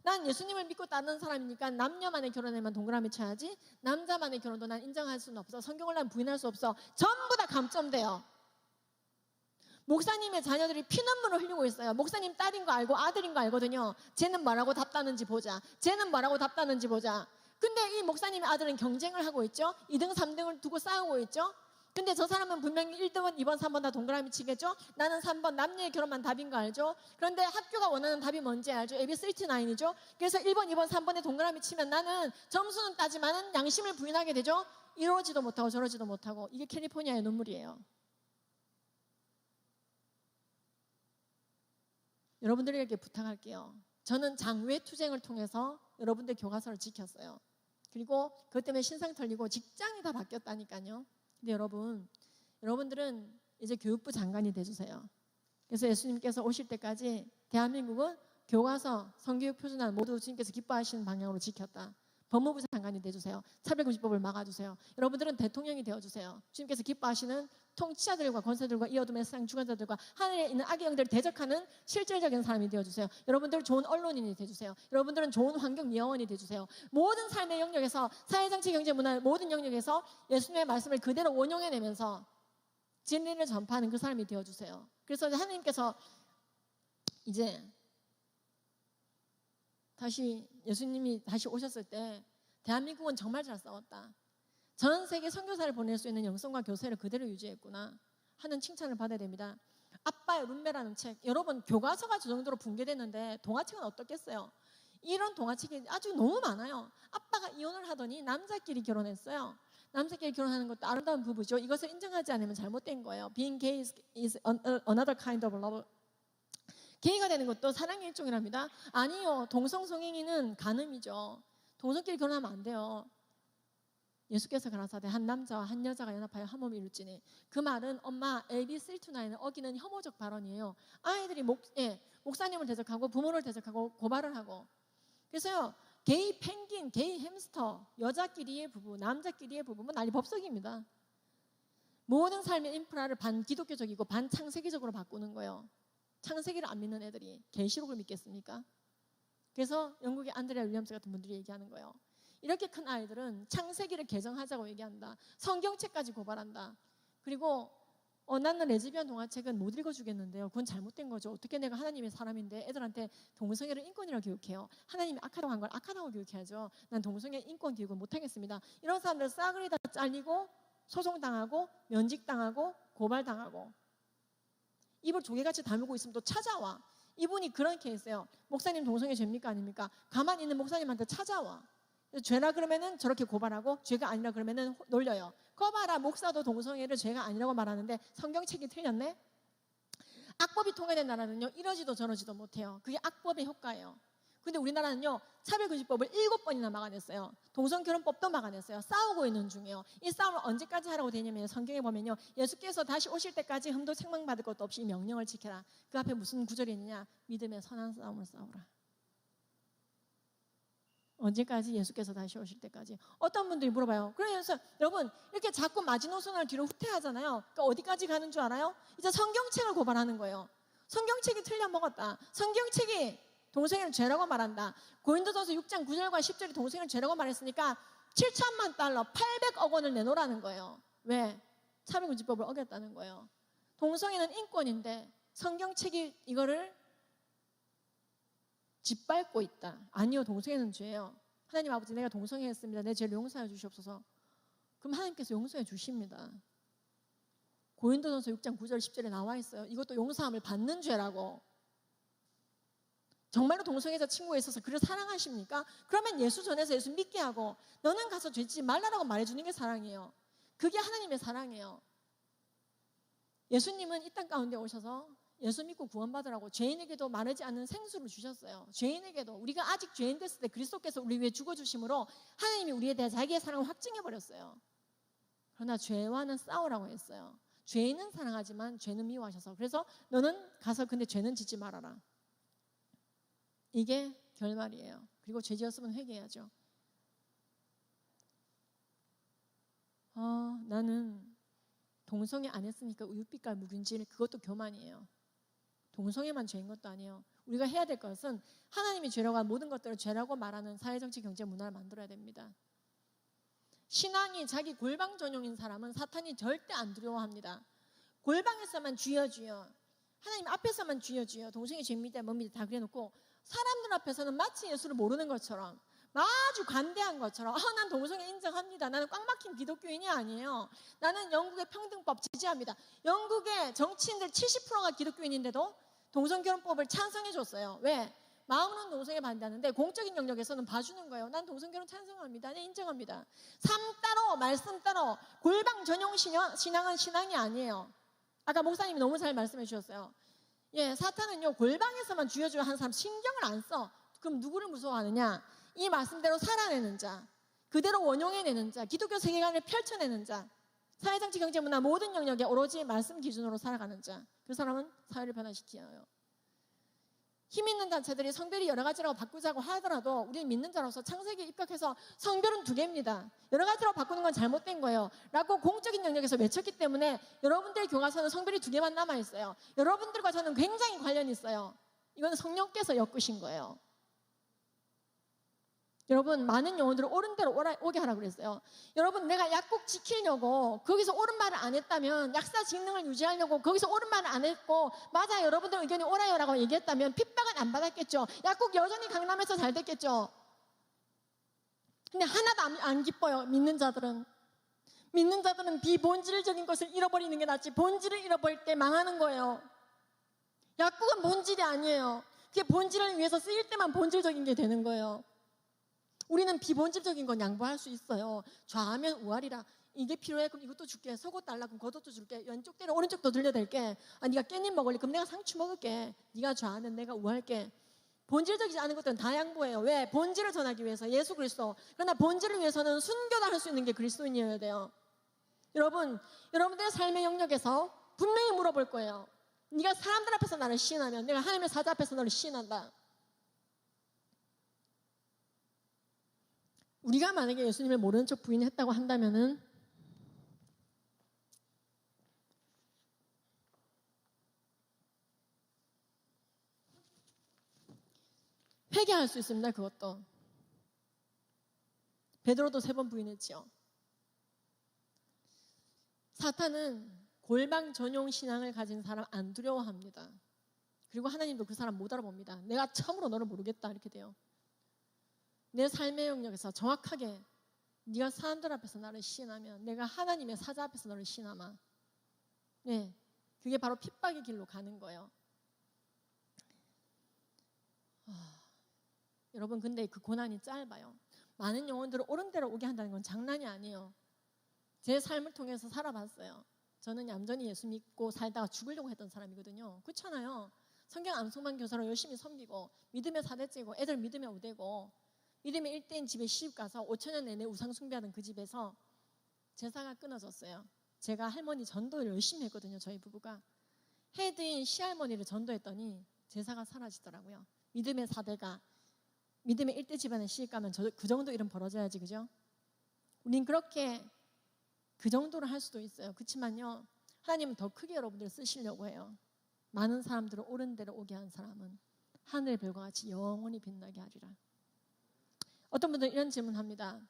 난 예수님을 믿고 따르는 사람이니까 남녀만의 결혼에만 동그라미 쳐야지, 남자만의 결혼도 난 인정할 수는 없어. 성경을 난 부인할 수 없어. 전부 다 감점돼요. 목사님의 자녀들이 피눈물을 흘리고 있어요. 목사님 딸인 거 알고 아들인 거 알거든요. 쟤는 뭐라고 답다는지 보자. 쟤는 뭐라고 답다는지 보자. 근데 이 목사님의 아들은 경쟁을 하고 있죠. 2등, 3등을 두고 싸우고 있죠. 근데 저 사람은 분명히 1등은 2번, 3번 다 동그라미 치겠죠. 나는 3번 남녀의 결혼만 답인 거 알죠. 그런데 학교가 원하는 답이 뭔지 알죠. AB39이죠. 그래서 1번, 2번, 3번에 동그라미 치면 나는 점수는 따지만은 양심을 부인하게 되죠. 이러지도 못하고 저러지도 못하고. 이게 캘리포니아의 눈물이에요. 여러분들에게 부탁할게요. 저는 장외 투쟁을 통해서 여러분들 교과서를 지켰어요. 그리고 그것 때문에 신상 털리고 직장이 다 바뀌었다니까요. 근데 여러분들은 이제 교육부 장관이 돼주세요. 그래서 예수님께서 오실 때까지 대한민국은 교과서, 성교육 표준안 모두 주님께서 기뻐하시는 방향으로 지켰다. 법무부 장관이 돼주세요. 차별금지법을 막아주세요. 여러분들은 대통령이 되어주세요. 주님께서 기뻐하시는 통치자들과 권세들과 이 어둠의 세상 주관자들과 하늘에 있는 악의 영들을 대적하는 실질적인 사람이 되어주세요. 여러분들은 좋은 언론인이 되어주세요. 여러분들은 좋은 환경미화원이 되어주세요. 모든 삶의 영역에서 사회정치, 경제, 문화 모든 영역에서 예수님의 말씀을 그대로 원용해내면서 진리를 전파하는 그 사람이 되어주세요. 그래서 하나님께서 이제 다시 예수님이 다시 오셨을 때 대한민국은 정말 잘 싸웠다. 전 세계 선교사를 보낼 수 있는 영성과 교세를 그대로 유지했구나 하는 칭찬을 받아야 됩니다. 아빠의 룸메라는 책, 여러분 교과서가 저 정도로 붕괴됐는데 동화책은 어떻겠어요? 이런 동화책이 아주 너무 많아요. 아빠가 이혼을 하더니 남자끼리 결혼했어요. 남자끼리 결혼하는 것도 아름다운 부부죠. 이것을 인정하지 않으면 잘못된 거예요. Being gay is another kind of love. 게이가 되는 것도 사랑의 일종이랍니다. 아니요. 동성성행위는 간음이죠. 동성끼리 결혼하면 안 돼요. 예수께서 가라사대 한 남자와 한 여자가 연합하여 한 몸이 이룰지니, 그 말은 엄마 LB 329을 어기는 혐오적 발언이에요. 아이들이 목사님을 대적하고 부모를 대적하고 고발을 하고, 그래서요 게이 펭귄, 게이 햄스터, 여자끼리의 부부, 남자끼리의 부부는 난리 법석입니다. 모든 삶의 인프라를 반기독교적이고 반창세기적으로 바꾸는 거예요. 창세기를 안 믿는 애들이 계시록을 믿겠습니까? 그래서 영국의 안드레아 윌리엄스 같은 분들이 얘기하는 거예요. 이렇게 큰 아이들은 창세기를 개정하자고 얘기한다. 성경책까지 고발한다. 그리고 나는 레즈비언 동화책은 못 읽어주겠는데요. 그건 잘못된 거죠. 어떻게 내가 하나님의 사람인데 애들한테 동성애를 인권이라고 교육해요. 하나님이 악하다고 한 걸 악하다고 교육해야죠. 난 동성애 인권 교육을 못하겠습니다. 이런 사람들 싸그리 다 잘리고 소송당하고 면직당하고 고발당하고 입을 조개같이 다물고 있으면 또 찾아와. 이분이 그런 케이스예요. 목사님 동성애 죄입니까 아닙니까? 가만히 있는 목사님한테 찾아와. 죄라 그러면은 저렇게 고발하고, 죄가 아니라 그러면은 놀려요. 거 봐라, 목사도 동성애를 죄가 아니라고 말하는데 성경책이 틀렸네? 악법이 통해된 나라는요 이러지도 저러지도 못해요. 그게 악법의 효과예요. 근데 우리나라는요 차별금지법을 7번이나 막아냈어요. 동성결혼법도 막아냈어요. 싸우고 있는 중이에요. 이 싸움을 언제까지 하라고 되냐면 성경에 보면요, 예수께서 다시 오실 때까지 흠도 책망받을 것도 없이 명령을 지켜라. 그 앞에 무슨 구절이 있느냐? 믿음의 선한 싸움을 싸우라. 언제까지? 예수께서 다시 오실 때까지. 어떤 분들이 물어봐요. 그래서 여러분 이렇게 자꾸 마지노선을 뒤로 후퇴하잖아요. 그러니까 어디까지 가는 줄 알아요? 이제 성경책을 고발하는 거예요. 성경책이 틀려 먹었다. 성경책이 동성애를 죄라고 말한다. 고린도전서 6장 9절과 10절이 동성애를 죄라고 말했으니까 7천만 달러, 800억 원을 내놓으라는 거예요. 왜? 차별금지법을 어겼다는 거예요. 동성애는 인권인데 성경책이 이거를 짓밟고 있다. 아니요, 동성애는 죄예요. 하나님 아버지, 내가 동성애했습니다. 내 죄를 용서해 주시옵소서. 그럼 하나님께서 용서해 주십니다. 고린도전서 6장 9절 10절에 나와 있어요. 이것도 용서함을 받는 죄라고. 정말로 동성애자 친구가 있어서 그를 사랑하십니까? 그러면 예수 전해서 예수 믿게 하고, 너는 가서 죄 짓지 말라라고 말해주는 게 사랑이에요. 그게 하나님의 사랑이에요. 예수님은 이 땅 가운데 오셔서 예수 믿고 구원받으라고 죄인에게도 마르지 않는 생수를 주셨어요. 죄인에게도. 우리가 아직 죄인 됐을 때 그리스도께서 우리 위해 죽어주심으로 하나님이 우리에 대해 자기의 사랑을 확증해버렸어요. 그러나 죄와는 싸우라고 했어요. 죄인은 사랑하지만 죄는 미워하셔서. 그래서 너는 가서 근데 죄는 짓지 말아라. 이게 결말이에요. 그리고 죄 지었으면 회개해야죠. 나는 동성애 안 했으니까 우유빛깔 묵은질, 그것도 교만이에요. 동성애만 죄인 것도 아니에요. 우리가 해야 될 것은 하나님이 죄라고 한 모든 것들을 죄라고 말하는 사회정치 경제 문화를 만들어야 됩니다. 신앙이 자기 골방 전용인 사람은 사탄이 절대 안 두려워합니다. 골방에서만 주여 주여, 하나님 앞에서만 주여 주여, 동성애 죄입니다 뭡니다 다 그래놓고 사람들 앞에서는 마치 예수를 모르는 것처럼, 아주 관대한 것처럼 난 동성애 인정합니다. 나는 꽉 막힌 기독교인이 아니에요. 나는 영국의 평등법 지지합니다. 영국의 정치인들 70%가 기독교인인데도 동성결혼법을 찬성해 줬어요. 왜? 마음으로는 동성애 반대하는데 공적인 영역에서는 봐주는 거예요. 난 동성결혼 찬성합니다. 네, 인정합니다. 삶 따로 말씀 따로. 골방 전용 신앙은 신앙이 아니에요. 아까 목사님이 너무 잘 말씀해 주셨어요. 사탄은요 골방에서만 주여 하는 사람 신경을 안 써. 그럼 누구를 무서워하느냐? 이 말씀대로 살아내는 자, 그대로 원용해내는 자, 기독교 세계관을 펼쳐내는 자, 사회정치 경제문화 모든 영역에 오로지 말씀 기준으로 살아가는 자, 그 사람은 사회를 변화시켜요. 힘 있는 단체들이 성별이 여러 가지라고 바꾸자고 하더라도 우리는 믿는 자로서 창세기에 입각해서 성별은 2개입니다. 여러 가지로 바꾸는 건 잘못된 거예요 라고 공적인 영역에서 외쳤기 때문에 여러분들의 교과서는 성별이 2개만 남아있어요. 여러분들과 저는 굉장히 관련이 있어요. 이건 성령께서 엮으신 거예요. 여러분, 많은 영혼들을 옳은 대로 오게 하라고 그랬어요. 여러분, 내가 약국 지키려고 거기서 옳은 말을 안 했다면, 약사 직능을 유지하려고 거기서 옳은 말을 안 했고, 맞아 여러분들 의견이 옳아요 라고 얘기했다면 핍박은 안 받았겠죠. 약국 여전히 강남에서 잘 됐겠죠. 근데 하나도 안 기뻐요. 믿는 자들은 비본질적인 것을 잃어버리는 게 낫지, 본질을 잃어버릴 때 망하는 거예요. 약국은 본질이 아니에요. 그게 본질을 위해서 쓰일 때만 본질적인 게 되는 거예요. 우리는 비본질적인 건 양보할 수 있어요. 좌하면 우하리라. 이게 필요해? 그럼 이것도 줄게. 속옷 달라? 그럼 겉옷도 줄게. 왼쪽 때려 오른쪽도 들려댈게. 아, 네가 깻잎 먹을래? 그럼 내가 상추 먹을게. 네가 좌하면 내가 우할게. 본질적이지 않은 것들은 다 양보해요. 왜? 본질을 전하기 위해서. 예수 그리스도. 그러나 본질을 위해서는 순교를 할 수 있는 게 그리스도인이어야 돼요. 여러분, 여러분들의 삶의 영역에서 분명히 물어볼 거예요. 네가 사람들 앞에서 나를 시인하면 내가 하나님의 사자 앞에서 너를 시인한다. 우리가 만약에 예수님을 모르는 척 부인했다고 한다면은 회개할 수 있습니다. 그것도. 베드로도 3번 부인했지요. 사탄은 골방 전용 신앙을 가진 사람 안 두려워합니다. 그리고 하나님도 그 사람 못 알아봅니다. 내가 참으로 너를 모르겠다 이렇게 돼요. 내 삶의 영역에서 정확하게 네가 사람들 앞에서 나를 시인하면 내가 하나님의 사자 앞에서 너를 시인하마. 네, 그게 바로 핍박의 길로 가는 거예요. 여러분 근데 그 고난이 짧아요. 많은 영혼들을 옳은 대로 오게 한다는 건 장난이 아니에요. 제 삶을 통해서 살아봤어요. 저는 얌전히 예수 믿고 살다가 죽으려고 했던 사람이거든요. 그렇잖아요. 성경 암송반 교사로 열심히 섬기고 믿음의 4대째고 애들 믿음의 5대고 믿음의 1대인 집에 시집가서 5천년 내내 우상 숭배하던 그 집에서 제사가 끊어졌어요. 제가 할머니 전도를 열심히 했거든요. 저희 부부가. 헤드인 시할머니를 전도했더니 제사가 사라지더라고요. 믿음의 4대가 믿음의 1대 집안에 시집가면 그 정도 일은 벌어져야지, 그죠? 우린 그렇게 그 정도로 할 수도 있어요. 그렇지만요, 하나님은 더 크게 여러분들 쓰시려고 해요. 많은 사람들을 옳은 대로 오게 한 사람은 하늘의 별과 같이 영원히 빛나게 하리라. 어떤 분들은 이런 질문합니다.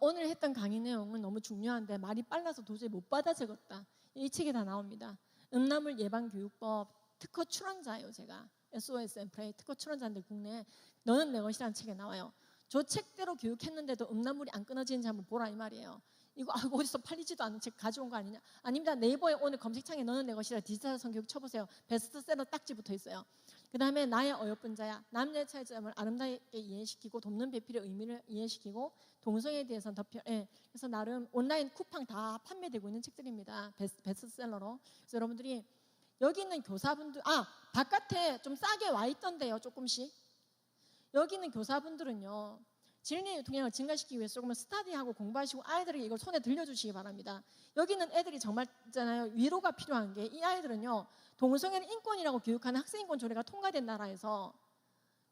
오늘 했던 강의 내용은 너무 중요한데 말이 빨라서 도저히 못 받아 적었다. 이 책에 다 나옵니다. 음란물 예방교육법 특허 출원자예요. 제가 SOS 앰플의 특허 출원자인데 국내에 너는 내 것이라는 책에 나와요. 저 책대로 교육했는데도 음란물이 안 끊어지는지 한번 보라 이 말이에요. 이거 어디서 팔리지도 않은 책 가져온 거 아니냐? 아닙니다. 네이버에 오늘 검색창에 너는 내 것이라 디지털 성교육 쳐보세요. 베스트셀러 딱지 붙어 있어요. 그 다음에 나의 어여쁜 자야. 남녀의 차이점을 아름답게 이해시키고 돕는 배필의 의미를 이해시키고 동성애에 대해서는 그래서 나름 온라인 쿠팡 다 판매되고 있는 책들입니다. 베스트셀러로. 그래서 여러분들이 여기 있는 교사분들 바깥에 좀 싸게 와 있던데요. 조금씩. 여기 있는 교사분들은요. 진리의 동향을 증가시키기 위해서 조금은 스터디하고 공부하시고 아이들에게 이걸 손에 들려주시기 바랍니다. 여기 있는 애들이 정말 있잖아요. 위로가 필요한 게 이 아이들은요. 동성애는 인권이라고 교육하는 학생인권 조례가 통과된 나라에서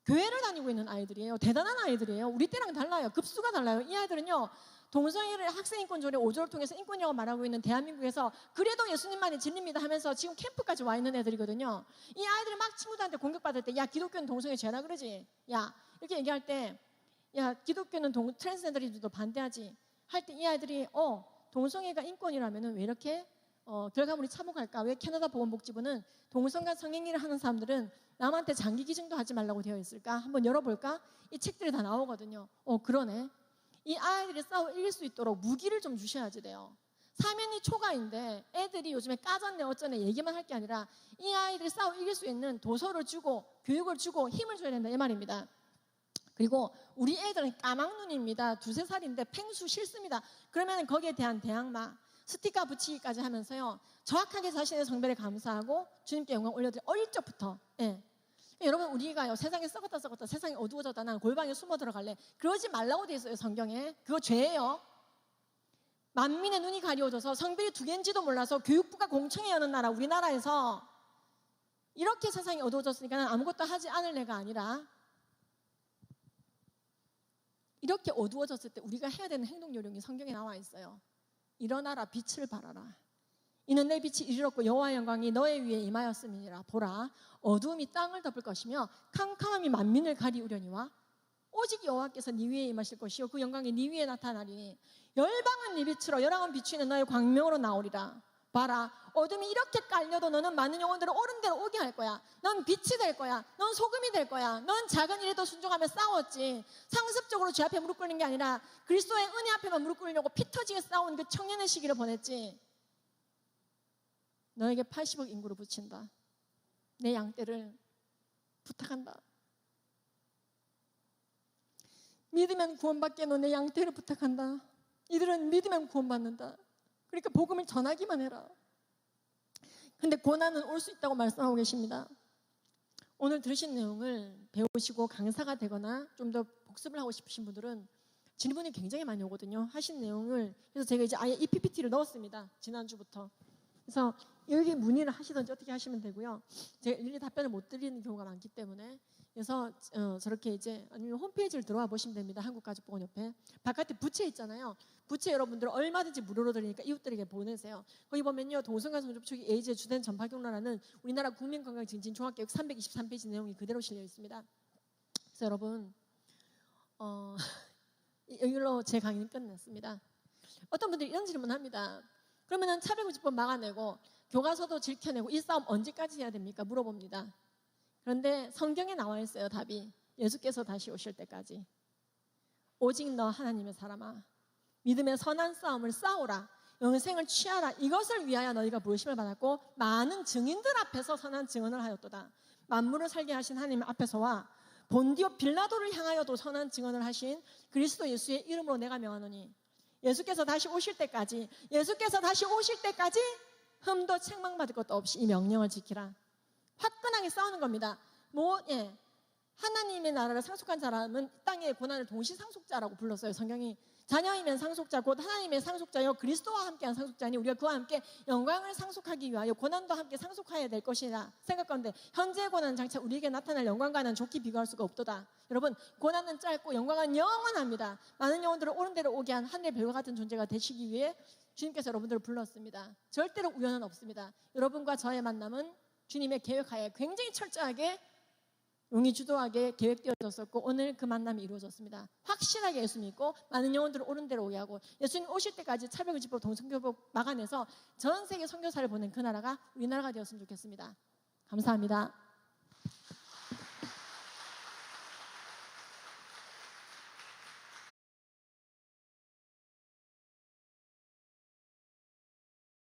교회를 다니고 있는 아이들이에요. 대단한 아이들이에요. 우리 때랑 달라요. 급수가 달라요. 이 아이들은요. 동성애를 학생인권 조례 5조를 통해서 인권이라고 말하고 있는 대한민국에서 그래도 예수님만이 진리입니다 하면서 지금 캠프까지 와 있는 애들이거든요. 이 아이들이 막 친구들한테 공격받을 때 야 기독교는 동성애 죄라 그러지. 야 이렇게 얘기할 때 야 기독교는 트랜스젠더리즘도 반대하지 할 때 이 아이들이 동성애가 인권이라면 왜 이렇게 결과물이 참혹할까? 왜 캐나다 보건복지부는 동성간 성행위를 하는 사람들은 남한테 장기 기증도 하지 말라고 되어 있을까? 한번 열어볼까? 이 책들이 다 나오거든요. 그러네. 이 아이들이 싸워 이길 수 있도록 무기를 좀 주셔야지 돼요. 사면이 초과인데 애들이 요즘에 까졌네 어쩌네 얘기만 할 게 아니라 이 아이들이 싸워 이길 수 있는 도서를 주고 교육을 주고 힘을 줘야 된다 이 말입니다. 그리고 우리 애들은 까막눈입니다. 2-3살인데 팽수 싫습니다. 그러면 거기에 대한 대항마 스티커 붙이기까지 하면서요. 정확하게 자신의 성별에 감사하고 주님께 영광 올려드려 어릴 적부터. 예. 여러분 우리가요 세상에 썩었다 세상에 어두워졌다 난 골방에 숨어 들어갈래 그러지 말라고 돼 있어요 성경에. 그거 죄예요. 만민의 눈이 가리워져서 성별이 2개인지도 몰라서 교육부가 공청회 여는 나라 우리나라에서 이렇게 세상이 어두워졌으니까 난 아무것도 하지 않을 애가 아니라 이렇게 어두워졌을 때 우리가 해야 되는 행동 요령이 성경에 나와 있어요. 일어나라 빛을 발하라. 이는 내 빛이 이르렀고 여호와의 영광이 너의 위에 임하였음이니라. 보라 어두움이 땅을 덮을 것이며 캄캄함이 만민을 가리우려니와 오직 여호와께서 네 위에 임하실 것이요 그 영광이 네 위에 나타나리니 열방은 네 빛으로 열왕은 비추이는 너의 광명으로 나오리라. 봐라 어둠이 이렇게 깔려도 너는 많은 영혼들을 옳은 대로 오게 할 거야. 넌 빛이 될 거야. 넌 소금이 될 거야. 넌 작은 일에도 순종하며 싸웠지. 상습적으로 죄 앞에 무릎 꿇는 게 아니라 그리스도의 은혜 앞에만 무릎 꿇으려고 피 터지게 싸운 그 청년의 시기를 보냈지. 너에게 80억 인구를 붙인다. 내 양떼를 부탁한다. 믿으면 구원받게 너네 양태를 부탁한다. 이들은 믿으면 구원받는다. 그러니까 복음을 전하기만 해라. 근데 고난은 올 수 있다고 말씀하고 계십니다. 오늘 들으신 내용을 배우시고 강사가 되거나 좀 더 복습을 하고 싶으신 분들은 질문이 굉장히 많이 오거든요. 하신 내용을. 그래서 제가 이제 아예 이 PPT를 넣었습니다. 지난주부터. 그래서 여기 문의를 하시든지 어떻게 하시면 되고요. 제가 일일이 답변을 못 드리는 경우가 많기 때문에 그래서 저렇게 이제 아니면 홈페이지를 들어와 보시면 됩니다. 한국가족보건협회. 바깥에 부채 있잖아요. 부채 여러분들 얼마든지 무료로 드리니까 이웃들에게 보내세요. 거기 보면요. 동성간 성접촉이 에이즈의 주된 전파 경로라는 우리나라 국민건강증진 종합계획 323페이지 내용이 그대로 실려 있습니다. 그래서 여러분 여기로 제 강의는 끝났습니다. 어떤 분들이 이런 질문을 합니다. 그러면은 차별금지법 막아내고 교과서도 지켜내고 이 싸움 언제까지 해야 됩니까? 물어봅니다. 그런데 성경에 나와 있어요. 답이. 예수께서 다시 오실 때까지. 오직 너 하나님의 사람아 믿음의 선한 싸움을 싸우라. 영생을 취하라. 이것을 위하여 너희가 부르심을 받았고 많은 증인들 앞에서 선한 증언을 하였도다. 만물을 살게 하신 하나님 앞에서와 본디오 빌라도를 향하여도 선한 증언을 하신 그리스도 예수의 이름으로 내가 명하노니 예수께서 다시 오실 때까지 흠도 책망받을 것도 없이 이 명령을 지키라. 화끈하게 싸우는 겁니다. 하나님의 나라를 상속한 사람은 땅의 고난을 동시 상속자라고 불렀어요. 성경이. 자녀이면 상속자 곧 하나님의 상속자요 그리스도와 함께한 상속자니 우리가 그와 함께 영광을 상속하기 위하여 고난도 함께 상속하여야 될 것이라 생각건데 현재의 고난은 장차 우리에게 나타날 영광과는 좋게 비교할 수가 없도다. 여러분 고난은 짧고 영광은 영원합니다. 많은 영혼들을 옳은 대로 오게 한 하늘의 별과 같은 존재가 되시기 위해 주님께서 여러분들을 불렀습니다. 절대로 우연은 없습니다. 여러분과 저의 만남은 주님의 계획하에 굉장히 철저하게 용의주도하게 계획되어졌었고 오늘 그 만남이 이루어졌습니다. 확실하게 예수 믿고 많은 영혼들을 옳은 대로 오게 하고 예수님 오실 때까지 차별금지법 동성교법 막아내서 전 세계 선교사를 보낸 그 나라가 우리나라가 되었으면 좋겠습니다. 감사합니다.